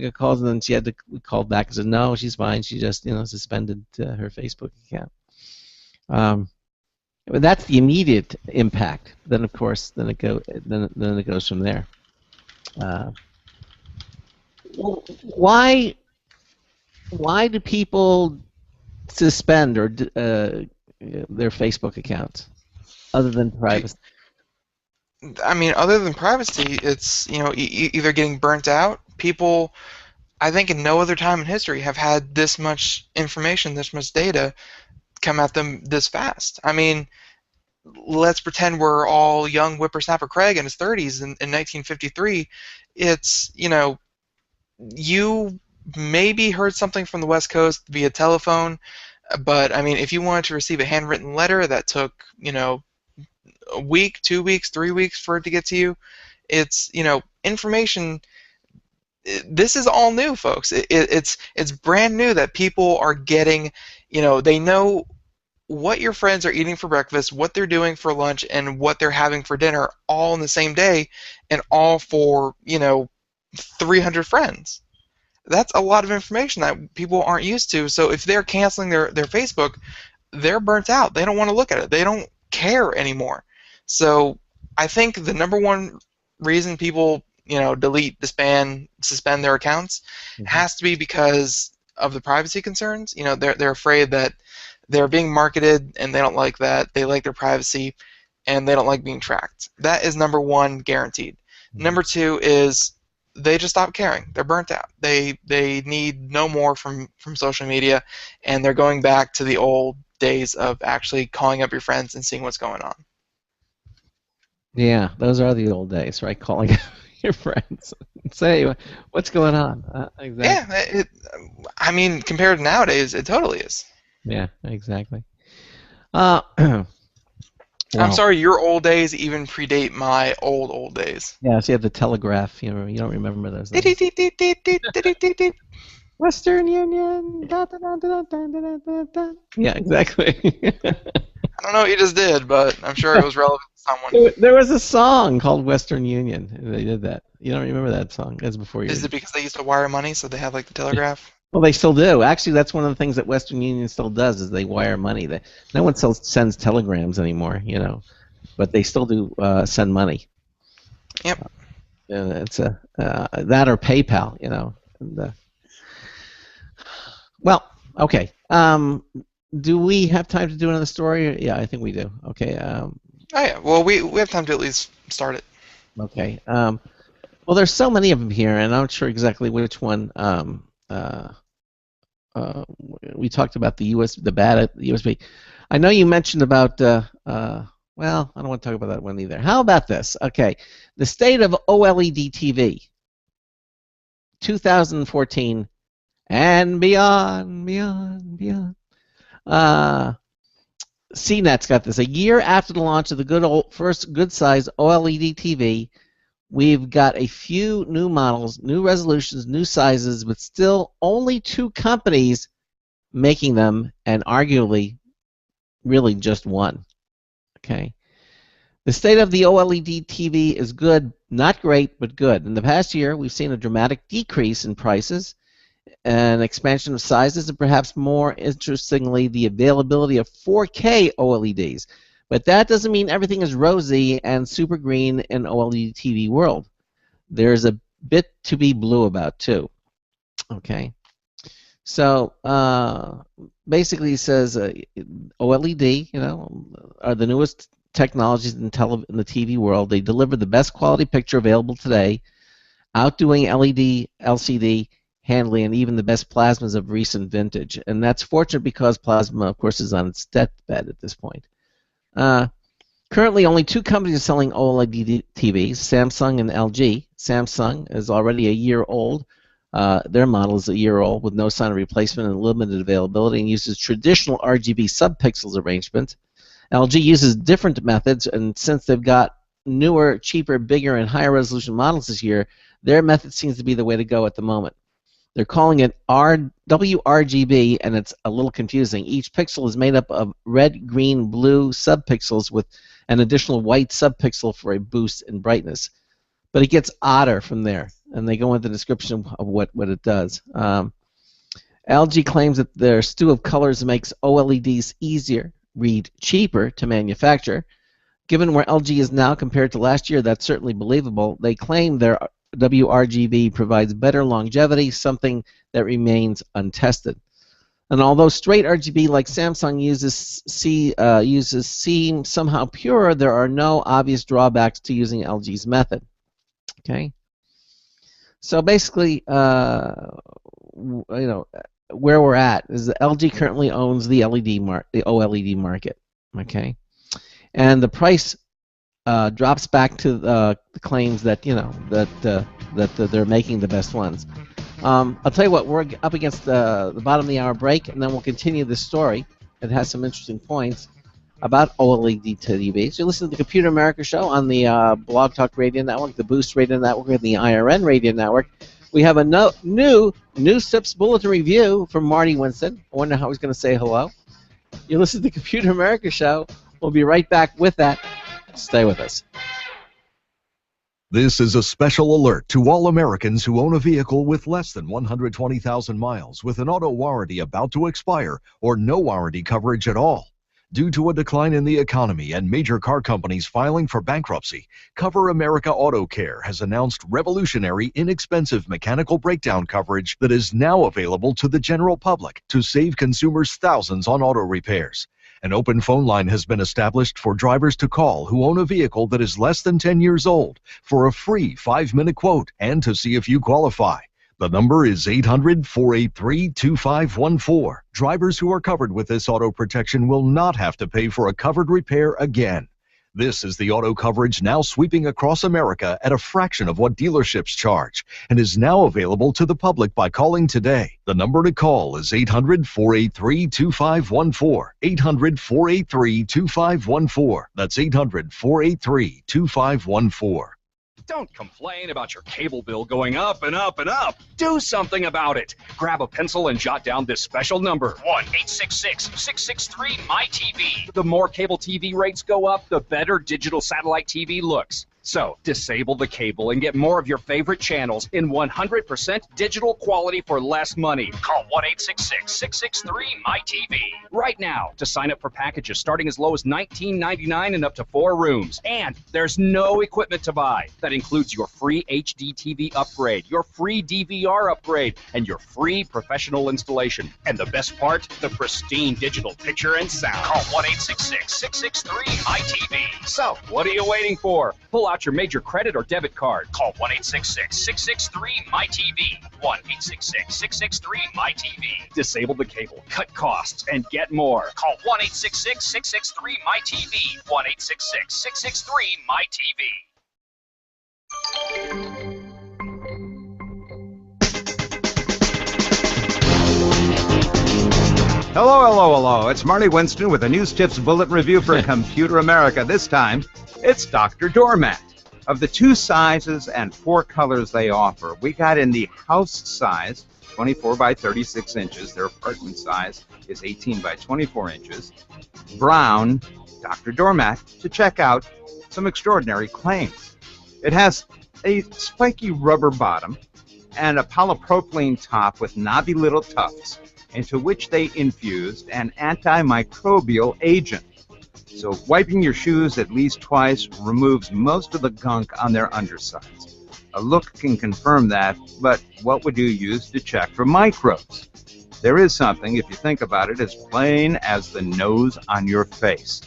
S1: got calls, and then she had to call back and said, "No, she's fine. She just suspended her Facebook account." But that's the immediate impact. Then, of course, then it goes from there. Why do people suspend or their Facebook accounts, other than privacy?
S4: I mean, other than privacy, it's either getting burnt out. People, I think, in no other time in history have had this much information, this much data come at them this fast. I mean, let's pretend we're all young whippersnapper Craig in his 30s in 1953. It's, you maybe heard something from the West Coast via telephone, but I mean, if you wanted to receive a handwritten letter that took, a week, 2 weeks, 3 weeks for it to get to you, it's, information. This is all new, folks. It's brand new that people are getting, they know what your friends are eating for breakfast, what they're doing for lunch, and what they're having for dinner all in the same day, and all for 300 friends. That's a lot of information that people aren't used to. So if they're canceling their Facebook, they're burnt out. They don't want to look at it. They don't care anymore. So I think the number one reason people delete, disband, suspend their accounts has to be because of the privacy concerns. They're afraid that they're being marketed, and they don't like that. They like their privacy, and they don't like being tracked. That is number one, guaranteed. Number two is they just stop caring. They're burnt out. They need no more from social media, and they're going back to the old days of actually calling up your friends and seeing what's going on.
S1: Yeah, those are the old days, right? Calling your friends, say what's going on. Exactly.
S4: Yeah, I mean, compared to nowadays, it totally is.
S1: Yeah, exactly.
S4: I'm sorry, your old days even predate my old days.
S1: Yeah, so you have the telegraph. You don't remember those days. Western Union. Yeah, exactly.
S4: I don't know what you just did, but I'm sure it was relevant to someone.
S1: There was a song called Western Union, and they did that. You don't remember that song? That's before you.
S4: Is it because they used to wire money, so they had like the telegraph?
S1: Well, they still do. Actually, that's one of the things that Western Union still does is they wire money. No one sends telegrams anymore, but they still do send money.
S4: Yep.
S1: And it's that or PayPal, And, well, okay. Do we have time to do another story? Yeah, I think we do. Okay.
S4: Oh yeah. Well, we have time to at least start it.
S1: Okay. Well, there's so many of them here, and I'm not sure exactly which one we talked about the the bad USB. I know you mentioned about. Well, I don't want to talk about that one either. How about this? Okay, the state of OLED TV, 2014 and beyond. CNET's got this. A year after the launch of the first good-sized OLED TV, we've got a few new models, new resolutions, new sizes, but still only 2 companies making them, and arguably really just one. Okay. The state of the OLED TV is good, not great, but good. In the past year, we've seen a dramatic decrease in prices, an expansion of sizes, and perhaps more interestingly, the availability of 4K OLEDs. But that doesn't mean everything is rosy and super green in OLED TV world. There's a bit to be blue about too. Okay. So basically, it says OLED, are the newest technologies in the TV world. They deliver the best quality picture available today, outdoing LED, LCD handling, and even the best plasmas of recent vintage. And that's fortunate because plasma, of course, is on its deathbed at this point. Currently, only 2 companies are selling OLED TVs, Samsung and LG. Samsung is already a year old. Their model is a year old with no sign of replacement and limited availability, and uses traditional RGB subpixels arrangement. LG uses different methods, and since they've got newer, cheaper, bigger, and higher resolution models this year, their method seems to be the way to go at the moment. They're calling it WRGB, and it's a little confusing. Each pixel is made up of red, green, blue subpixels with an additional white subpixel for a boost in brightness. But it gets odder from there, and they go into the description of what it does. LG claims that their stew of colors makes OLEDs easier, read cheaper to manufacture. Given where LG is now compared to last year, that's certainly believable. They claim their WRGB provides better longevity, something that remains untested. And although straight RGB like Samsung uses seem somehow purer, there are no obvious drawbacks to using LG's method. Okay. So basically, where we're at is that LG currently owns the OLED market. Okay, and the price drops back to the claims that that they're making the best ones. I'll tell you what, we're up against the bottom of the hour break, and then we'll continue this story. It has some interesting points about OLED TVs. You're listening to the Computer America Show on the Blog Talk Radio Network, the Boost Radio Network, and the IRN Radio Network. We have a new Tips Bulletin Review from Marty Winston. I wonder how he's going to say hello. You're listening to the Computer America Show. We'll be right back with that. Stay with us.
S10: This is a special alert to all Americans who own a vehicle with less than 120,000 miles with an auto warranty about to expire or no warranty coverage at all. Due to a decline in the economy and major car companies filing for bankruptcy, Cover America Auto Care has announced revolutionary, inexpensive mechanical breakdown coverage that is now available to the general public to save consumers thousands on auto repairs. An open phone line has been established for drivers to call who own a vehicle that is less than 10 years old for a free 5-minute quote and to see if you qualify. The number is 800-483-2514. Drivers who are covered with this auto protection will not have to pay for a covered repair again. This is the auto coverage now sweeping across America at a fraction of what dealerships charge and is now available to the public by calling today. The number to call is 800-483-2514. 800-483-2514. That's 800-483-2514.
S6: Don't complain about your cable bill going up and up and up. Do something about it. Grab a pencil and jot down this special number. 1-866-663-MY-TV. The more cable TV rates go up, the better digital satellite TV looks. So, disable the cable and get more of your favorite channels in 100% digital quality for less money. Call 1-866-663-MY-TV right now to sign up for packages starting as low as $19.99 and up to 4 rooms. And there's no equipment to buy. That includes your free HD TV upgrade, your free DVR upgrade, and your free professional installation. And the best part, the pristine digital picture and sound. Call 1-866-663-MY-TV. So, what are you waiting for? Pull out your major credit or debit card.
S11: Call 1-866-663-MyTV. 1-866-663-MyTV.
S6: Disable the cable, cut costs, and get more.
S11: Call 1-866-663-MyTV. 1-866-663-MyTV.
S9: Hello, hello, hello. It's Marty Winston with a News Tips Bullet Review for Computer America. This time, it's Dr. Doormat. Of the 2 sizes and 4 colors they offer, we got in the house size, 24 by 36 inches. Their apartment size is 18 by 24 inches. Brown, Dr. Doormat, to check out some extraordinary claims. It has a spiky rubber bottom and a polypropylene top with knobby little tufts, into which they infused an antimicrobial agent. So wiping your shoes at least twice removes most of the gunk on their undersides. A look can confirm that, but what would you use to check for microbes? There is something, if you think about it, as plain as the nose on your face.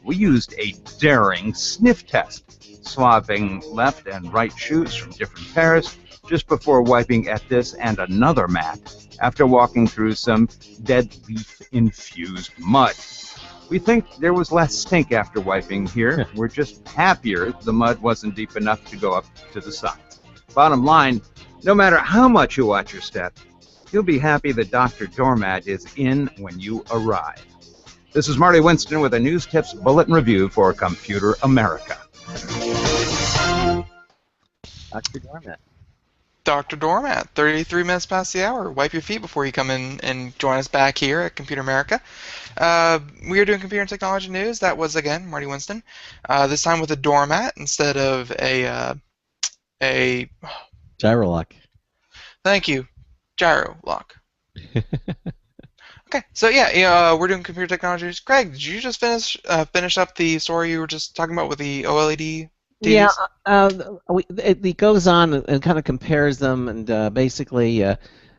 S9: We used a daring sniff test, swapping left and right shoes from different pairs just before wiping at this and another mat after walking through some dead leaf-infused mud. We think there was less stink after wiping here. We're just happier the mud wasn't deep enough to go up to the sides. Bottom line, no matter how much you watch your step, you'll be happy that Dr. Doormat is in when you arrive. This is Marty Winston with a News Tips Bulletin Review for Computer America.
S1: Dr. Doormat.
S4: Dr. Doormat, 33 minutes past the hour. Wipe your feet before you come in and join us back here at Computer America. We are doing computer and technology news. That was, again, Marty Winston. This time with a doormat instead of a
S1: Gyro lock.
S4: Thank you, gyro lock. Okay, so yeah, we're doing computer technologies. Craig, did you just finish up the story you were just talking about with the OLED TVs?
S1: Yeah, it goes on and kind of compares them and basically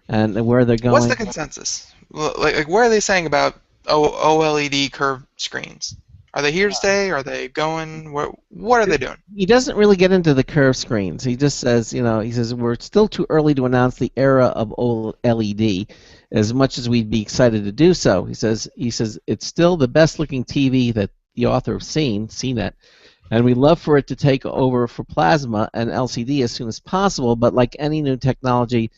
S1: and where they're going.
S4: What's the consensus? Like what are they saying about OLED curved screens? Are they here to stay? Are they going? What are they doing?
S1: He doesn't really get into the curved screens. He just says, he says we're still too early to announce the era of OLED, as much as we'd be excited to do so. He says it's still the best-looking TV that the author of CNET, and we'd love for it to take over for plasma and LCD as soon as possible. But like any new technology,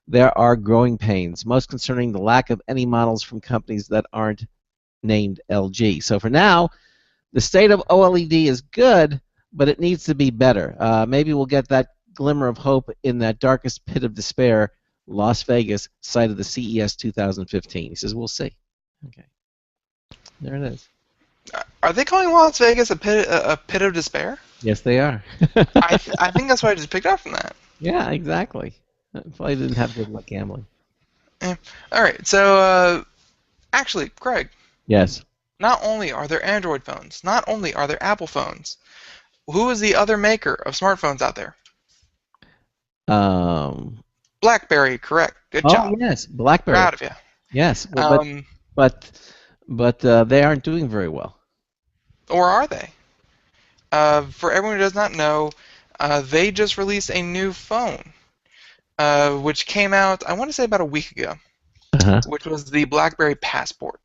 S1: there are growing pains, most concerning the lack of any models from companies that aren't named LG. So for now, the state of OLED is good, but it needs to be better. Maybe we'll get that glimmer of hope in that darkest pit of despair, Las Vegas, site of the CES 2015. He says, we'll see. Okay. There it is.
S4: Are they calling Las Vegas a pit of despair?
S1: Yes, they are.
S4: I think that's what I just picked up from that.
S1: Yeah, exactly. Probably didn't have good luck gambling.
S4: Yeah. All right, so actually, Craig.
S1: Yes.
S4: Not only are there Android phones, not only are there Apple phones, who is the other maker of smartphones out there? BlackBerry, correct. Good job.
S1: Oh, yes, BlackBerry.
S4: Proud of you.
S1: Yes, but they aren't doing very well.
S4: Or are they? For everyone who does not know, they just released a new phone, which came out, I want to say about a week ago, which was the BlackBerry Passport.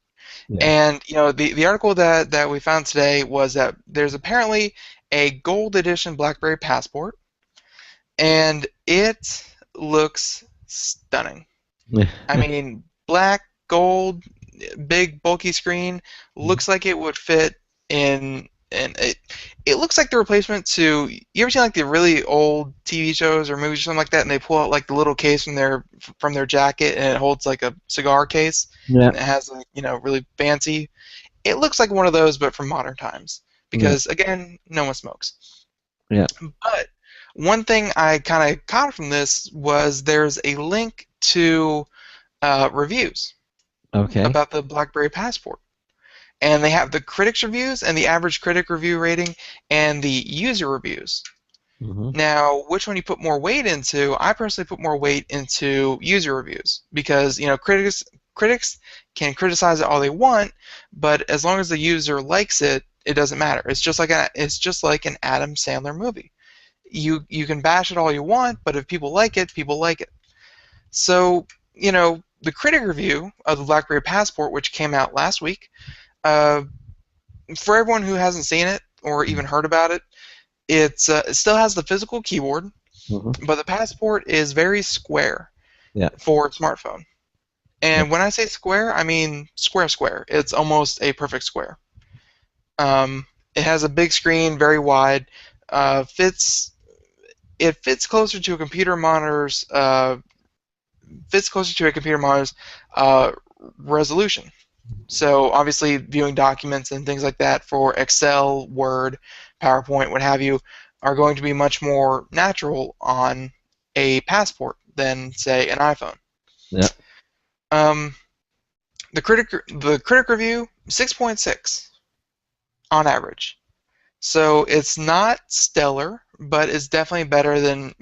S4: Yeah. And the article that we found today was that there's apparently a gold edition BlackBerry Passport, and it looks stunning. I mean, black, gold, big, bulky screen, looks like it would fit in. And it looks like the replacement to, you ever seen like the really old TV shows or movies or something like that, and they pull out like the little case from their jacket and it holds like a cigar case, and it has like really fancy. It looks like one of those, but from modern times, because again, no one smokes.
S1: Yeah.
S4: But one thing I kind of caught from this was there's a link to reviews about the BlackBerry Passport. And they have the critics' reviews and the average critic review rating and the user reviews. Now, which one you put more weight into? I personally put more weight into user reviews because critics can criticize it all they want, but as long as the user likes it, it doesn't matter. It's just like an Adam Sandler movie. You can bash it all you want, but if people like it, people like it. So, the critic review of the BlackBerry Passport, which came out last week, for everyone who hasn't seen it or even heard about it, it still has the physical keyboard, but the Passport is very square for a smartphone. And when I say square, I mean square. It's almost a perfect square. It has a big screen, very wide. It fits closer to a computer monitor's resolution. So obviously, viewing documents and things like that for Excel, Word, PowerPoint, what have you, are going to be much more natural on a Passport than, say, an iPhone.
S1: Yeah.
S4: The critic review, 6.6 on average. So it's not stellar, but it's definitely better than,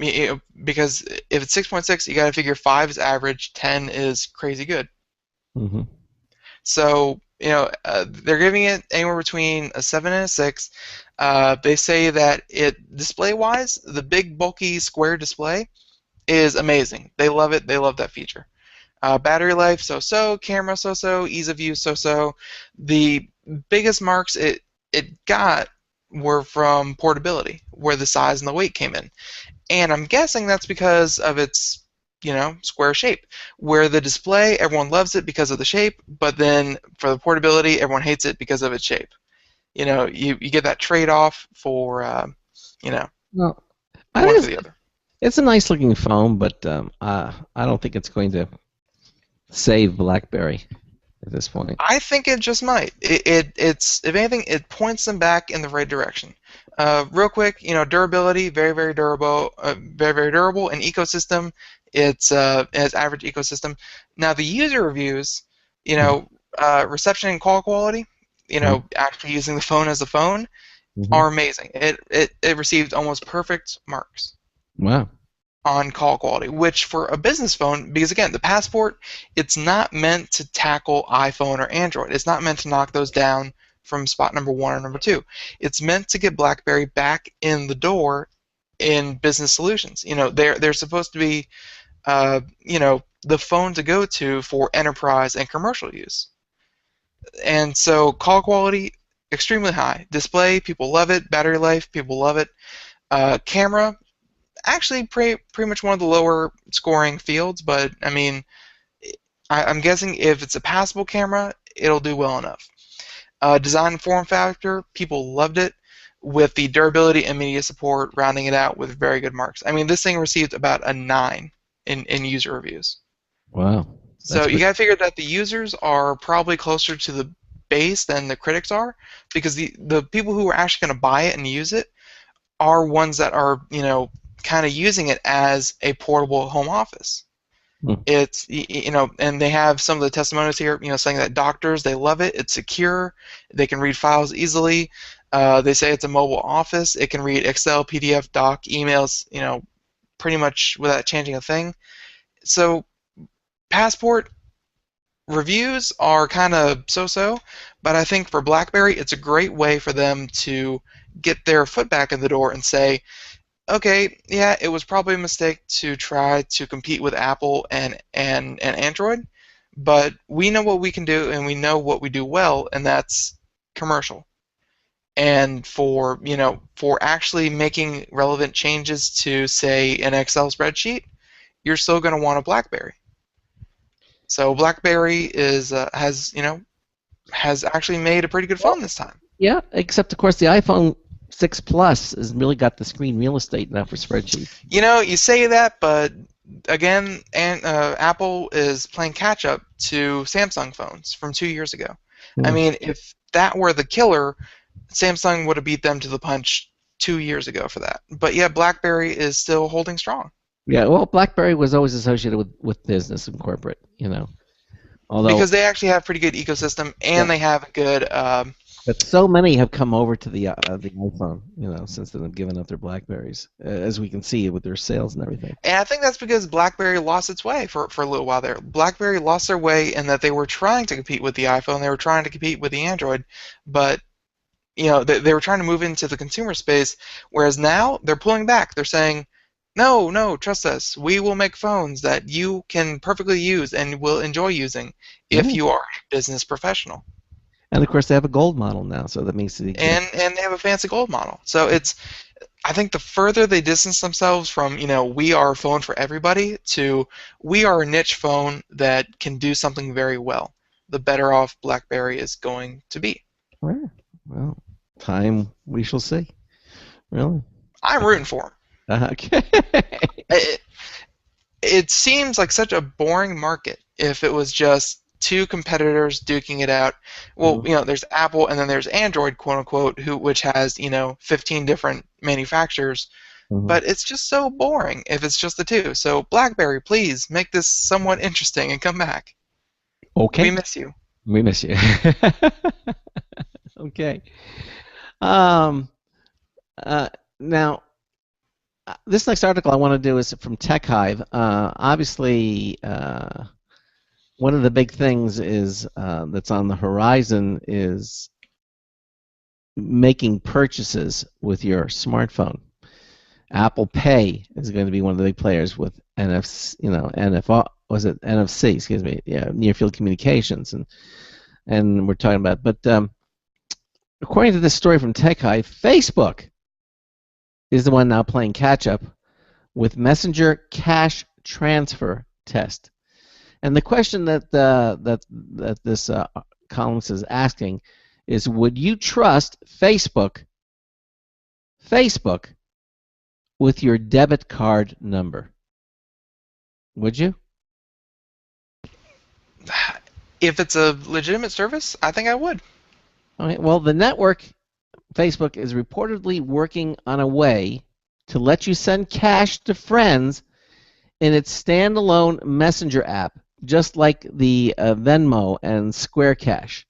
S4: because if it's 6.6, you got to figure 5 is average, 10 is crazy good.
S1: Mm-hmm.
S4: So they're giving it anywhere between a 7 and a 6. They say that display-wise, the big bulky square display is amazing. They love it. They love that feature. Battery life, so-so. Camera, so-so. Ease of use, so-so. The biggest marks it got were from portability, where the size and the weight came in. And I'm guessing that's because of its, square shape. Where the display, everyone loves it because of the shape, but then for the portability, everyone hates it because of its shape. You get that trade-off for,
S1: Well, I
S4: one
S1: think
S4: for the other.
S1: it's a nice looking phone, but I don't think it's going to save BlackBerry at this point.
S4: I think it just might. It's if anything, it points them back in the right direction. Real quick, durability, very very durable, very very durable. And ecosystem, it has average ecosystem. Now the user reviews, reception and call quality, actually using the phone as a phone, are amazing. It received almost perfect marks.
S1: Wow.
S4: On call quality, which for a business phone, because again, the Passport, it's not meant to tackle iPhone or Android. It's not meant to knock those down from spot number 1 or number 2. It's meant to get BlackBerry back in the door in business solutions. They're supposed to be, the phone to go to for enterprise and commercial use. And so call quality, extremely high. Display, people love it. Battery life, people love it. Camera, actually pretty much one of the lower scoring fields, but I mean, I'm guessing if it's a passable camera, it'll do well enough. Design and form factor, people loved it, with the durability and media support rounding it out with very good marks. I mean, this thing received about a 9 in user reviews.
S1: Wow.
S4: So you got to figure that the users are probably closer to the base than the critics are, because the people who are actually going to buy it and use it are ones that are, kind of using it as a portable home office. It's, and they have some of the testimonials here, saying that doctors, they love it. It's secure. They can read files easily. They say it's a mobile office. It can read Excel, PDF, doc, emails, pretty much without changing a thing. So Passport reviews are kind of so-so, but I think for BlackBerry, it's a great way for them to get their foot back in the door and say, okay, yeah, it was probably a mistake to try to compete with Apple and Android, but we know what we can do and we know what we do well, and that's commercial. And for actually making relevant changes to, say, an Excel spreadsheet, you're still going to want a BlackBerry. So BlackBerry has actually made a pretty good phone this time.
S1: Yeah, except of course the iPhone 6 Plus has really got the screen real estate now for spreadsheets.
S4: You say that, but again, Apple is playing catch up to Samsung phones from 2 years ago. I mean, if that were the killer, Samsung would have beat them to the punch 2 years ago for that. But yeah, BlackBerry is still holding strong.
S1: Yeah, well, BlackBerry was always associated with business and corporate, Although,
S4: because they actually have pretty good ecosystem, and they have a good.
S1: But so many have come over to the iPhone, since they've given up their BlackBerries, as we can see with their sales and everything.
S4: And I think that's because BlackBerry lost its way for a little while there. BlackBerry lost their way in that they were trying to compete with the iPhone, they were trying to compete with the Android, but they were trying to move into the consumer space, whereas now they're pulling back. They're saying, no, no, trust us. We will make phones that you can perfectly use and will enjoy using if you are a business professional.
S1: And of course, they have a gold model now, so that makes it
S4: And they have a fancy gold model. So I think the further they distance themselves from, we are a phone for everybody to we are a niche phone that can do something very well, the better off BlackBerry is going to be.
S1: Well, time we shall see. Really?
S4: I'm rooting for them.
S1: Okay.
S4: It seems like such a boring market if it was just two competitors duking it out. Well, there's Apple and then there's Android, quote unquote, which has 15 different manufacturers. But it's just so boring if it's just the two. So BlackBerry, please make this somewhat interesting and come back.
S1: Okay.
S4: We miss you.
S1: We miss you. Okay. Now, this next article I want to do is from TechHive. Obviously, one of the big things is that's on the horizon is making purchases with your smartphone. Apple Pay is going to be one of the big players with NFC, excuse me, near field communications, and we're talking about. But according to this story from TechHive, Facebook is the one now playing catch up with Messenger cash transfer test. And the question that this columnist is asking is, would you trust Facebook with your debit card number? Would you?
S4: If it's a legitimate service, I think I would.
S1: Okay, well, the network, Facebook, is reportedly working on a way to let you send cash to friends in its standalone Messenger app, just like the Venmo and Square Cash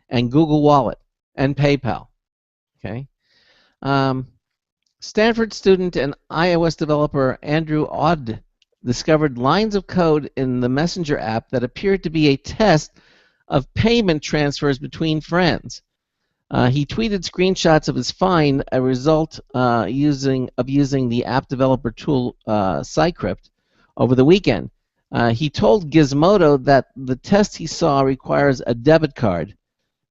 S1: and Google Wallet and PayPal. Okay. Stanford student and iOS developer Andrew Odd discovered lines of code in the Messenger app that appeared to be a test of payment transfers between friends. He tweeted screenshots of his find, a result using the app developer tool Cycrypt over the weekend. He told Gizmodo that the test he saw requires a debit card,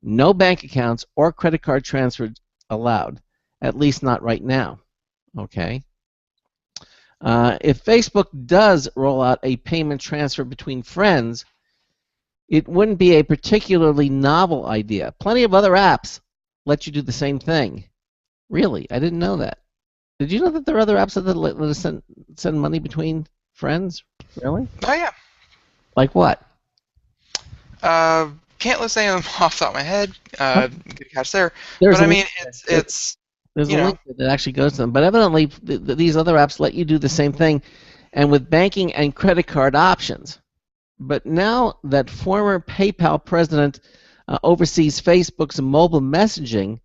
S1: no bank accounts or credit card transfers allowed, at least not right now. Okay. If Facebook does roll out a payment transfer between friends, it wouldn't be a particularly novel idea. Plenty of other apps let you do the same thing. Really? I didn't know that. Did you know that there are other apps that let us send money between friends? Really?
S4: Oh, yeah.
S1: Like what?
S4: Can't list any of them off the top of my head. Good catch there.
S1: There's
S4: but I mean, it's
S1: there's a link that actually goes to them. But evidently, these other apps let you do the same thing, and with banking and credit card options. But now that former PayPal president oversees Facebook's mobile messaging,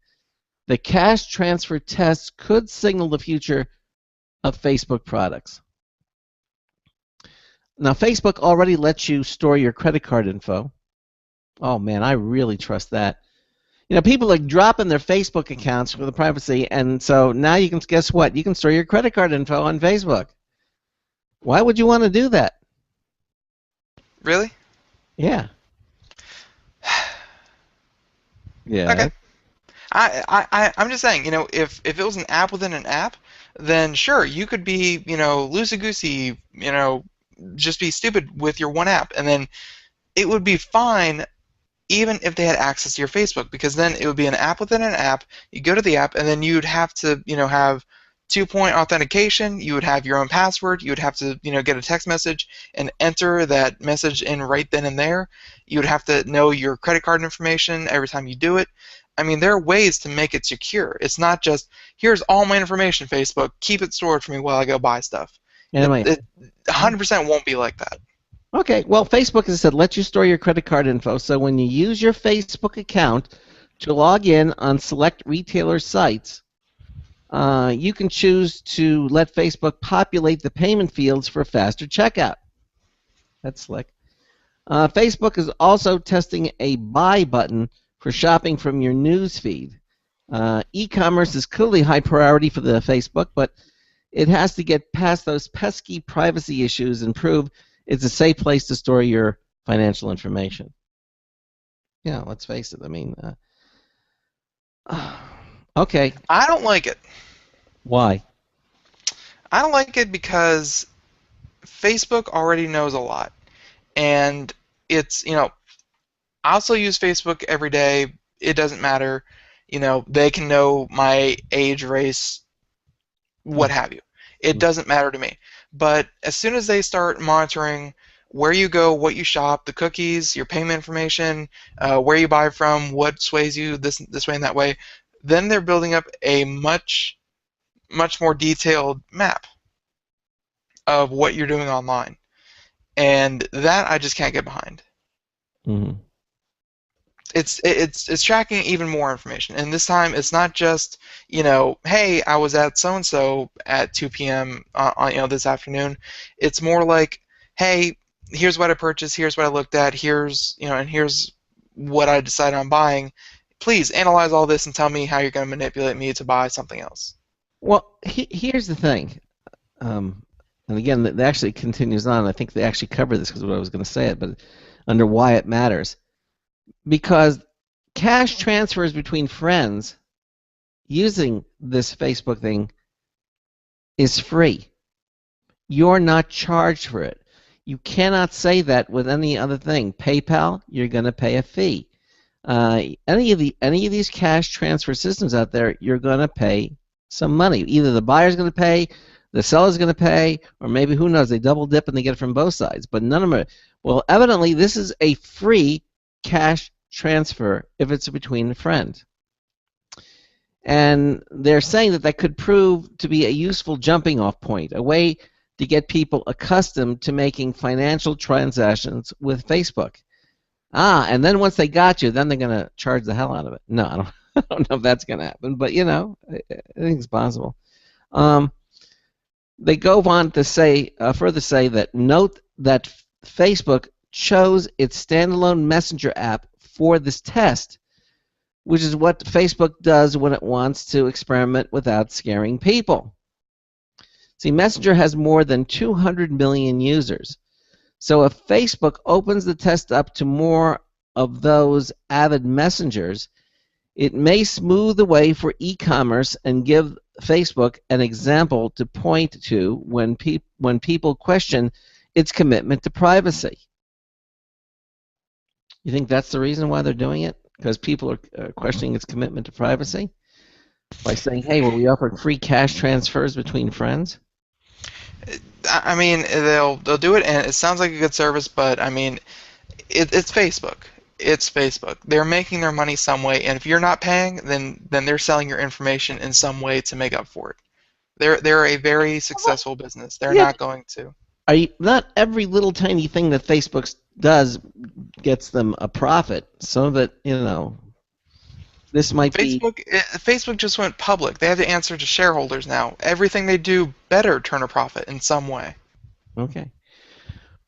S1: the cash transfer tests could signal the future of Facebook products. Now, Facebook already lets you store your credit card info. Oh, man, I really trust that. People are dropping their Facebook accounts for the privacy, and so now you can, guess what? You can store your credit card info on Facebook. Why would you want to do that?
S4: Really?
S1: Yeah. Yeah.
S4: Okay. I'm just saying, if it was an app within an app, then sure, you could be, loosey-goosey, just be stupid with your one app, and then it would be fine even if they had access to your Facebook, because then it would be an app within an app. You go to the app, and then you'd have to, have two-point authentication. You would have your own password. You would have to, get a text message and enter that message in right then and there. You would have to know your credit card information every time you do it. I mean, there are ways to make it secure. It's not just, here's all my information, Facebook. Keep it stored for me while I go buy stuff. It 100% won't be like that.
S1: Okay, well, Facebook, as I said, lets you store your credit card info, so when you use your Facebook account to log in on select retailer sites, you can choose to let Facebook populate the payment fields for faster checkout. That's slick. Facebook is also testing a buy button for shopping from your news feed. E-commerce is clearly high priority for the Facebook, but it has to get past those pesky privacy issues and prove it's a safe place to store your financial information. Yeah, let's face it. I mean, okay.
S4: I don't like it.
S1: Why?
S4: I don't like it because Facebook already knows a lot. And it's, I also use Facebook every day. It doesn't matter. They can know my age, race, what have you. It doesn't matter to me. But as soon as they start monitoring where you go, what you shop, the cookies, your payment information, where you buy from, what sways you this way and that way, then they're building up a much more detailed map of what you're doing online. And that I just can't get behind.
S1: Mm-hmm.
S4: It's tracking even more information, and this time it's not just hey, I was at so and so at 2 p.m. On this afternoon. It's more like, hey, here's what I purchased, here's what I looked at, here's and here's what I decided on buying. Please analyze all this and tell me how you're going to manipulate me to buy something else.
S1: Well, here's the thing, and again, it actually continues on. I think they actually cover this because I was going to say it, but under why it matters. Because cash transfers between friends using this Facebook thing is free. You're not charged for it. You cannot say that with any other thing. PayPal, you're going to pay a fee. Any of these cash transfer systems out there, you're going to pay some money. Either the buyer's going to pay, the seller's going to pay, or maybe, who knows, they double dip and they get it from both sides. But none of them are. Well, evidently, this is a free cash transfer if it's between a friend. And they're saying that could prove to be a useful jumping off point, a way to get people accustomed to making financial transactions with Facebook. And then once they got you, then they're going to charge the hell out of it. No, I don't know if that's going to happen, but I think it's possible. They go on to say, further say that note that Facebook chose its standalone Messenger app for this test, which is what Facebook does when it wants to experiment without scaring people. See, Messenger has more than 200 million users. So if Facebook opens the test up to more of those avid messengers, it may smooth the way for e-commerce and give Facebook an example to point to when people question its commitment to privacy. You think that's the reason why they're doing it? Because people are questioning its commitment to privacy? By saying, hey, well, we offer free cash transfers between friends?
S4: I mean, they'll do it, and it sounds like a good service, but I mean, it's Facebook. It's Facebook. They're making their money some way, and if you're not paying, then they're selling your information in some way to make up for it. They're a very successful business. They're not going to.
S1: Not every little tiny thing that Facebook does gets them a profit. Some of it, this might be...
S4: Facebook just went public. They have to answer to shareholders now. Everything they do better turn a profit in some way.
S1: Okay.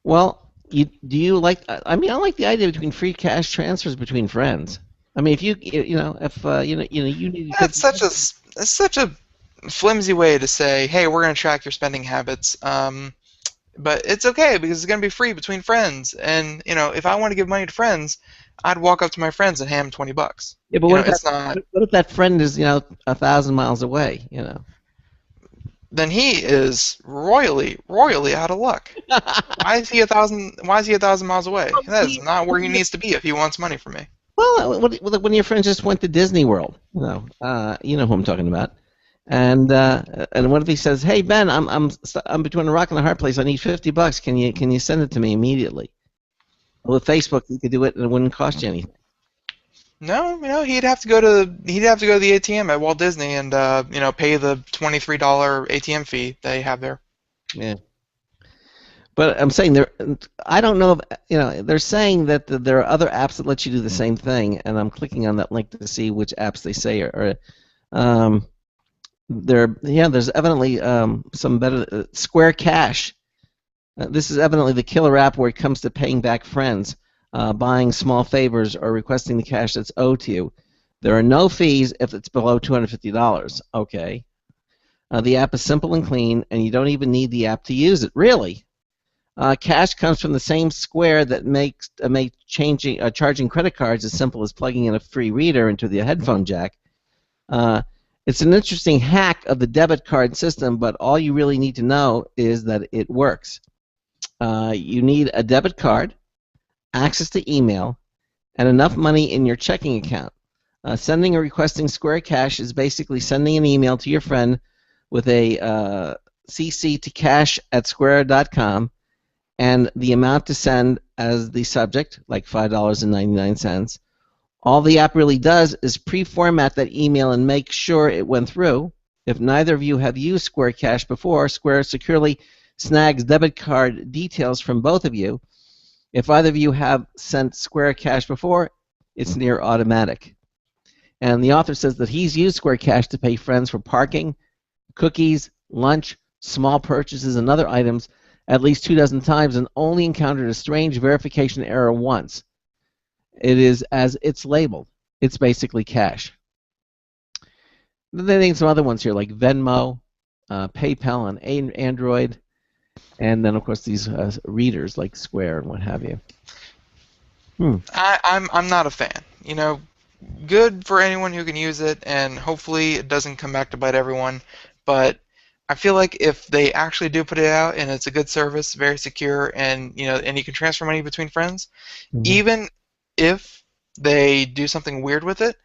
S1: Well, do you like... I mean, I like the idea between free cash transfers between friends. I mean, if you need...
S4: That's such a flimsy way to say, hey, we're going to track your spending habits. But it's okay because it's going to be free between friends. And, if I want to give money to friends, I'd walk up to my friends and hand them $20.
S1: Yeah, but what if that friend is, 1,000 miles away,
S4: Then he is royally out of luck. Why is he 1,000 miles away? That is not where he needs to be if he wants money from me.
S1: Well, when your friends just went to Disney World, you know who I'm talking about. And what if he says, "Hey Ben, I'm between a rock and a hard place. I need $50. Can you send it to me immediately?" Well, with Facebook, you could do it, and it wouldn't cost you anything.
S4: No, he'd have to go to the ATM at Walt Disney and pay the $23 ATM fee they have there.
S1: Yeah. But I'm saying I don't know if they're saying that there are other apps that let you do the same thing, and I'm clicking on that link to see which apps they say are. There's evidently some better. Square Cash. This is evidently the killer app where it comes to paying back friends, buying small favors, or requesting the cash that's owed to you. There are no fees if it's below $250. Okay. The app is simple and clean, and you don't even need the app to use it. Really? Cash comes from the same Square that makes charging credit cards as simple as plugging in a free reader into the headphone jack. It's an interesting hack of the debit card system, but all you really need to know is that it works. You need a debit card, access to email, and enough money in your checking account. Sending or requesting Square Cash is basically sending an email to your friend with a CC to cash@square.com and the amount to send as the subject, like $5.99. All the app really does is pre-format that email and make sure it went through. If neither of you have used Square Cash before, Square securely snags debit card details from both of you. If either of you have sent Square Cash before, it's near automatic. And the author says that he's used Square Cash to pay friends for parking, cookies, lunch, small purchases, and other items at least 24 times and only encountered a strange verification error once. It is as it's labeled. It's basically cash. Then they need some other ones here like Venmo, PayPal on Android, and then of course these readers like Square and what have you.
S4: I'm not a fan. You know, good for anyone who can use it, and hopefully it doesn't come back to bite everyone. But I feel like if they actually do put it out and it's a good service, very secure, and and you can transfer money between friends, even if they do something weird with it,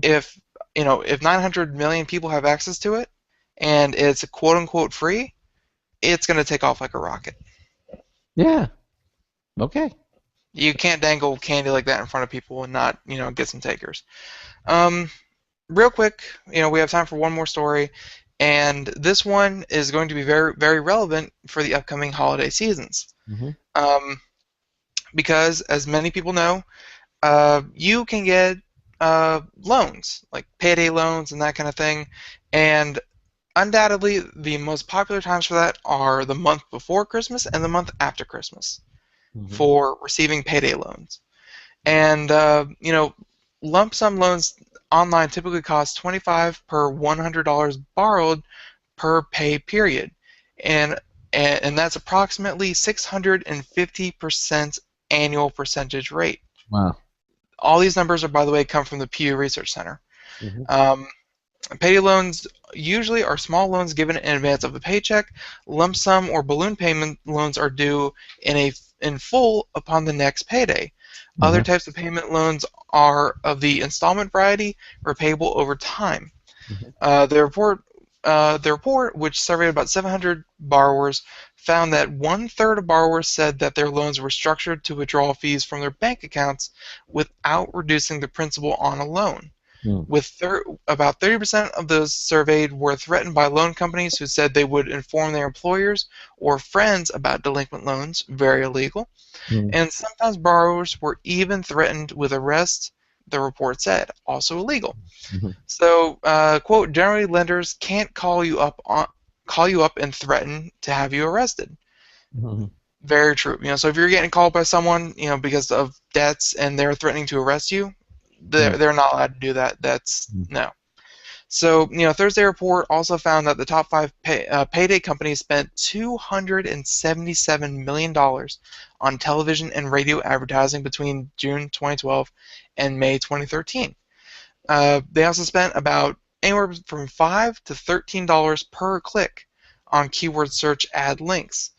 S4: if 900 million people have access to it and it's quote unquote free, it's going to take off like a rocket.
S1: Yeah. Okay.
S4: You can't dangle candy like that in front of people and not get some takers. Real quick, we have time for one more story, and this one is going to be very, very relevant for the upcoming holiday seasons. Because, as many people know, you can get loans, like payday loans and that kind of thing, and undoubtedly the most popular times for that are the month before Christmas and the month after Christmas for receiving payday loans. And, lump sum loans online typically cost $25 per $100 borrowed per pay period, and that's approximately 650% annual percentage rate.
S1: Wow. All
S4: All these numbers are, by the way, come from the Pew Research Center. Payday loans usually are small loans given in advance of a paycheck. Lump sum or balloon payment loans are due in full upon the next payday. Other types of payment loans are of the installment variety, repayable over time. The report, which surveyed about 700 borrowers, found that 1/3 of borrowers said that their loans were structured to withdraw fees from their bank accounts without reducing the principal on a loan. With about 30% of those surveyed were threatened by loan companies who said they would inform their employers or friends about delinquent loans, very illegal. And sometimes borrowers were even threatened with arrest, the report said, also illegal. So, quote, generally lenders can't call you up and threaten to have you arrested. Very true. So if you're getting called by someone, because of debts and they're threatening to arrest you, they're not allowed to do that. That's no. So, Thursday report also found that the top 5 payday companies spent $277 million on television and radio advertising between June 2012 and May 2013. They also spent about anywhere from $5 to $13 per click on keyword search ad links.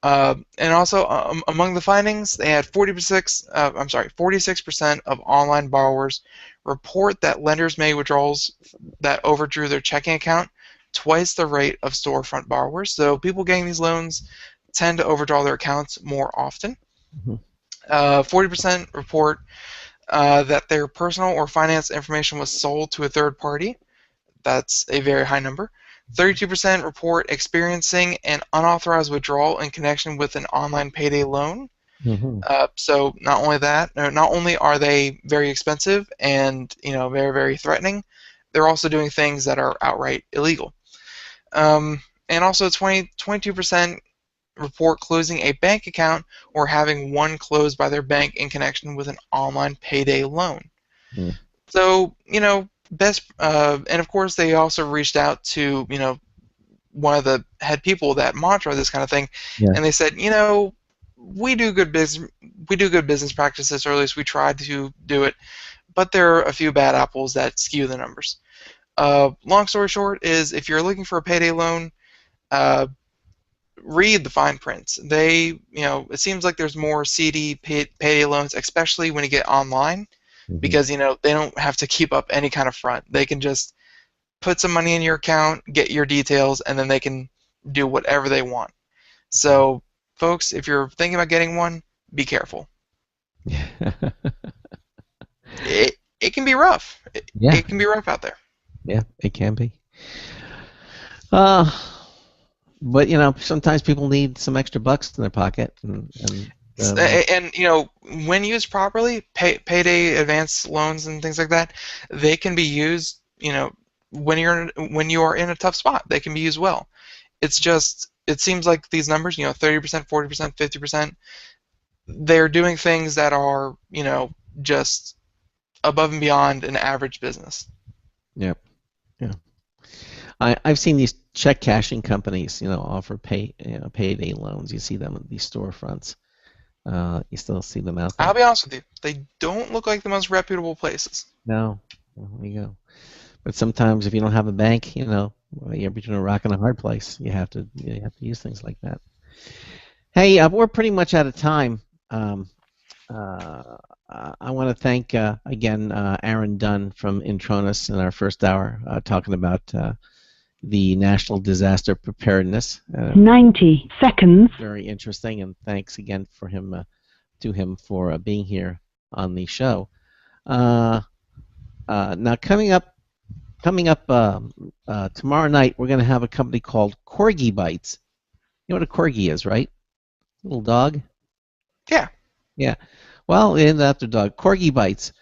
S4: And also, among the findings, they had 46% of online borrowers report that lenders made withdrawals that overdrew their checking account twice the rate of storefront borrowers. So people getting these loans tend to overdraw their accounts more often. 40% report that their personal or finance information was sold to a third party. That's a very high number. 32% report experiencing an unauthorized withdrawal in connection with an online payday loan. So not only are they very expensive and very, very threatening, they're also doing things that are outright illegal. And also 22% report closing a bank account or having one closed by their bank in connection with an online payday loan. So, best, and of course they also reached out to, one of the head people that monitor this kind of thing,
S1: Yeah.
S4: and they said, we do good business practices, or at least we try to do it, but there are a few bad apples that skew the numbers. Long story short is, if you're looking for a payday loan, read the fine prints. It seems like there's more seedy payday loans, especially when you get online, because they don't have to keep up any kind of front. They can just put some money in your account, get your details, and then they can do whatever they want. So, folks, if you're thinking about getting one, be careful. It can be rough. It can be rough out there.
S1: Yeah, it can be. But sometimes people need some extra bucks in their pocket, and
S4: when used properly, payday advance loans and things like that, they can be used. When you are in a tough spot, they can be used well. It's just, it seems like these numbers, 30%, 40%, 50%, they're doing things that are, just above and beyond an average business.
S1: Yep. Yeah. I've seen these check cashing companies, offer payday loans. You see them at these storefronts. You still see them out there.
S4: I'll be honest with you, they don't look like the most reputable places.
S1: No, there you go. But sometimes if you don't have a bank, you're between a rock and a hard place. You have to use things like that. Hey, we're pretty much out of time. I want to thank again Aaron Dunn from Intronis in our first hour, talking about the National Disaster Preparedness.
S2: 90 seconds.
S1: Very interesting, and thanks again for him for being here on the show. Now coming up tomorrow night, we're going to have a company called Corgi Bites. You know what a corgi is, right? Little dog.
S4: Yeah.
S1: Yeah. Well, after dog, Corgi Bites.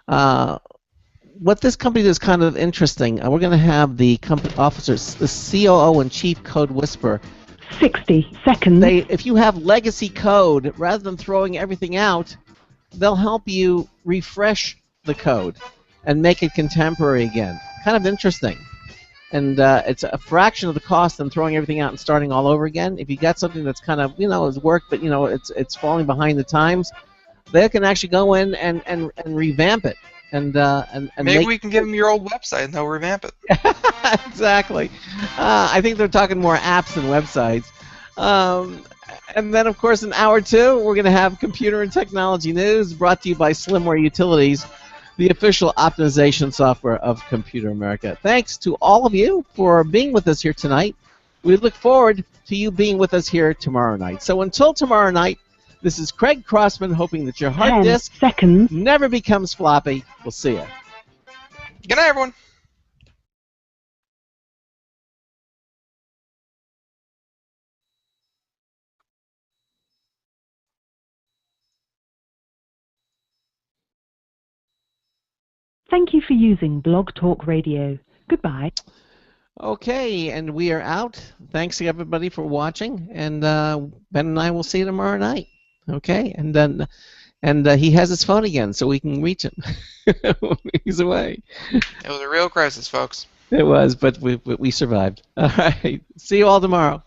S1: What this company does is kind of interesting. We're going to have the company officers, the COO and Chief Code Whisperer.
S2: 60 seconds.
S1: If you have legacy code, rather than throwing everything out, they'll help you refresh the code and make it contemporary again. Kind of interesting. And it's a fraction of the cost than throwing everything out and starting all over again. If you got something that's kind of, has worked, but, it's falling behind the times, they can actually go in and revamp it. And
S4: maybe we can give them your old website and they'll revamp it.
S1: Exactly. I think they're talking more apps than websites. And then, of course, in hour 2, we're going to have computer and technology news brought to you by Slimware Utilities, the official optimization software of Computer America. Thanks to all of you for being with us here tonight. We look forward to you being with us here tomorrow night. So until tomorrow night, this is Craig Crossman, hoping that your hard disk never becomes floppy. We'll see you.
S4: Good night, everyone.
S2: Thank you for using Blog Talk Radio. Goodbye.
S1: Okay, and we are out. Thanks to everybody for watching, and Ben and I will see you tomorrow night. Okay, and then he has his phone again, so we can reach him. He's away.
S4: It was a real crisis, folks.
S1: It was, but we survived. All right, see you all tomorrow.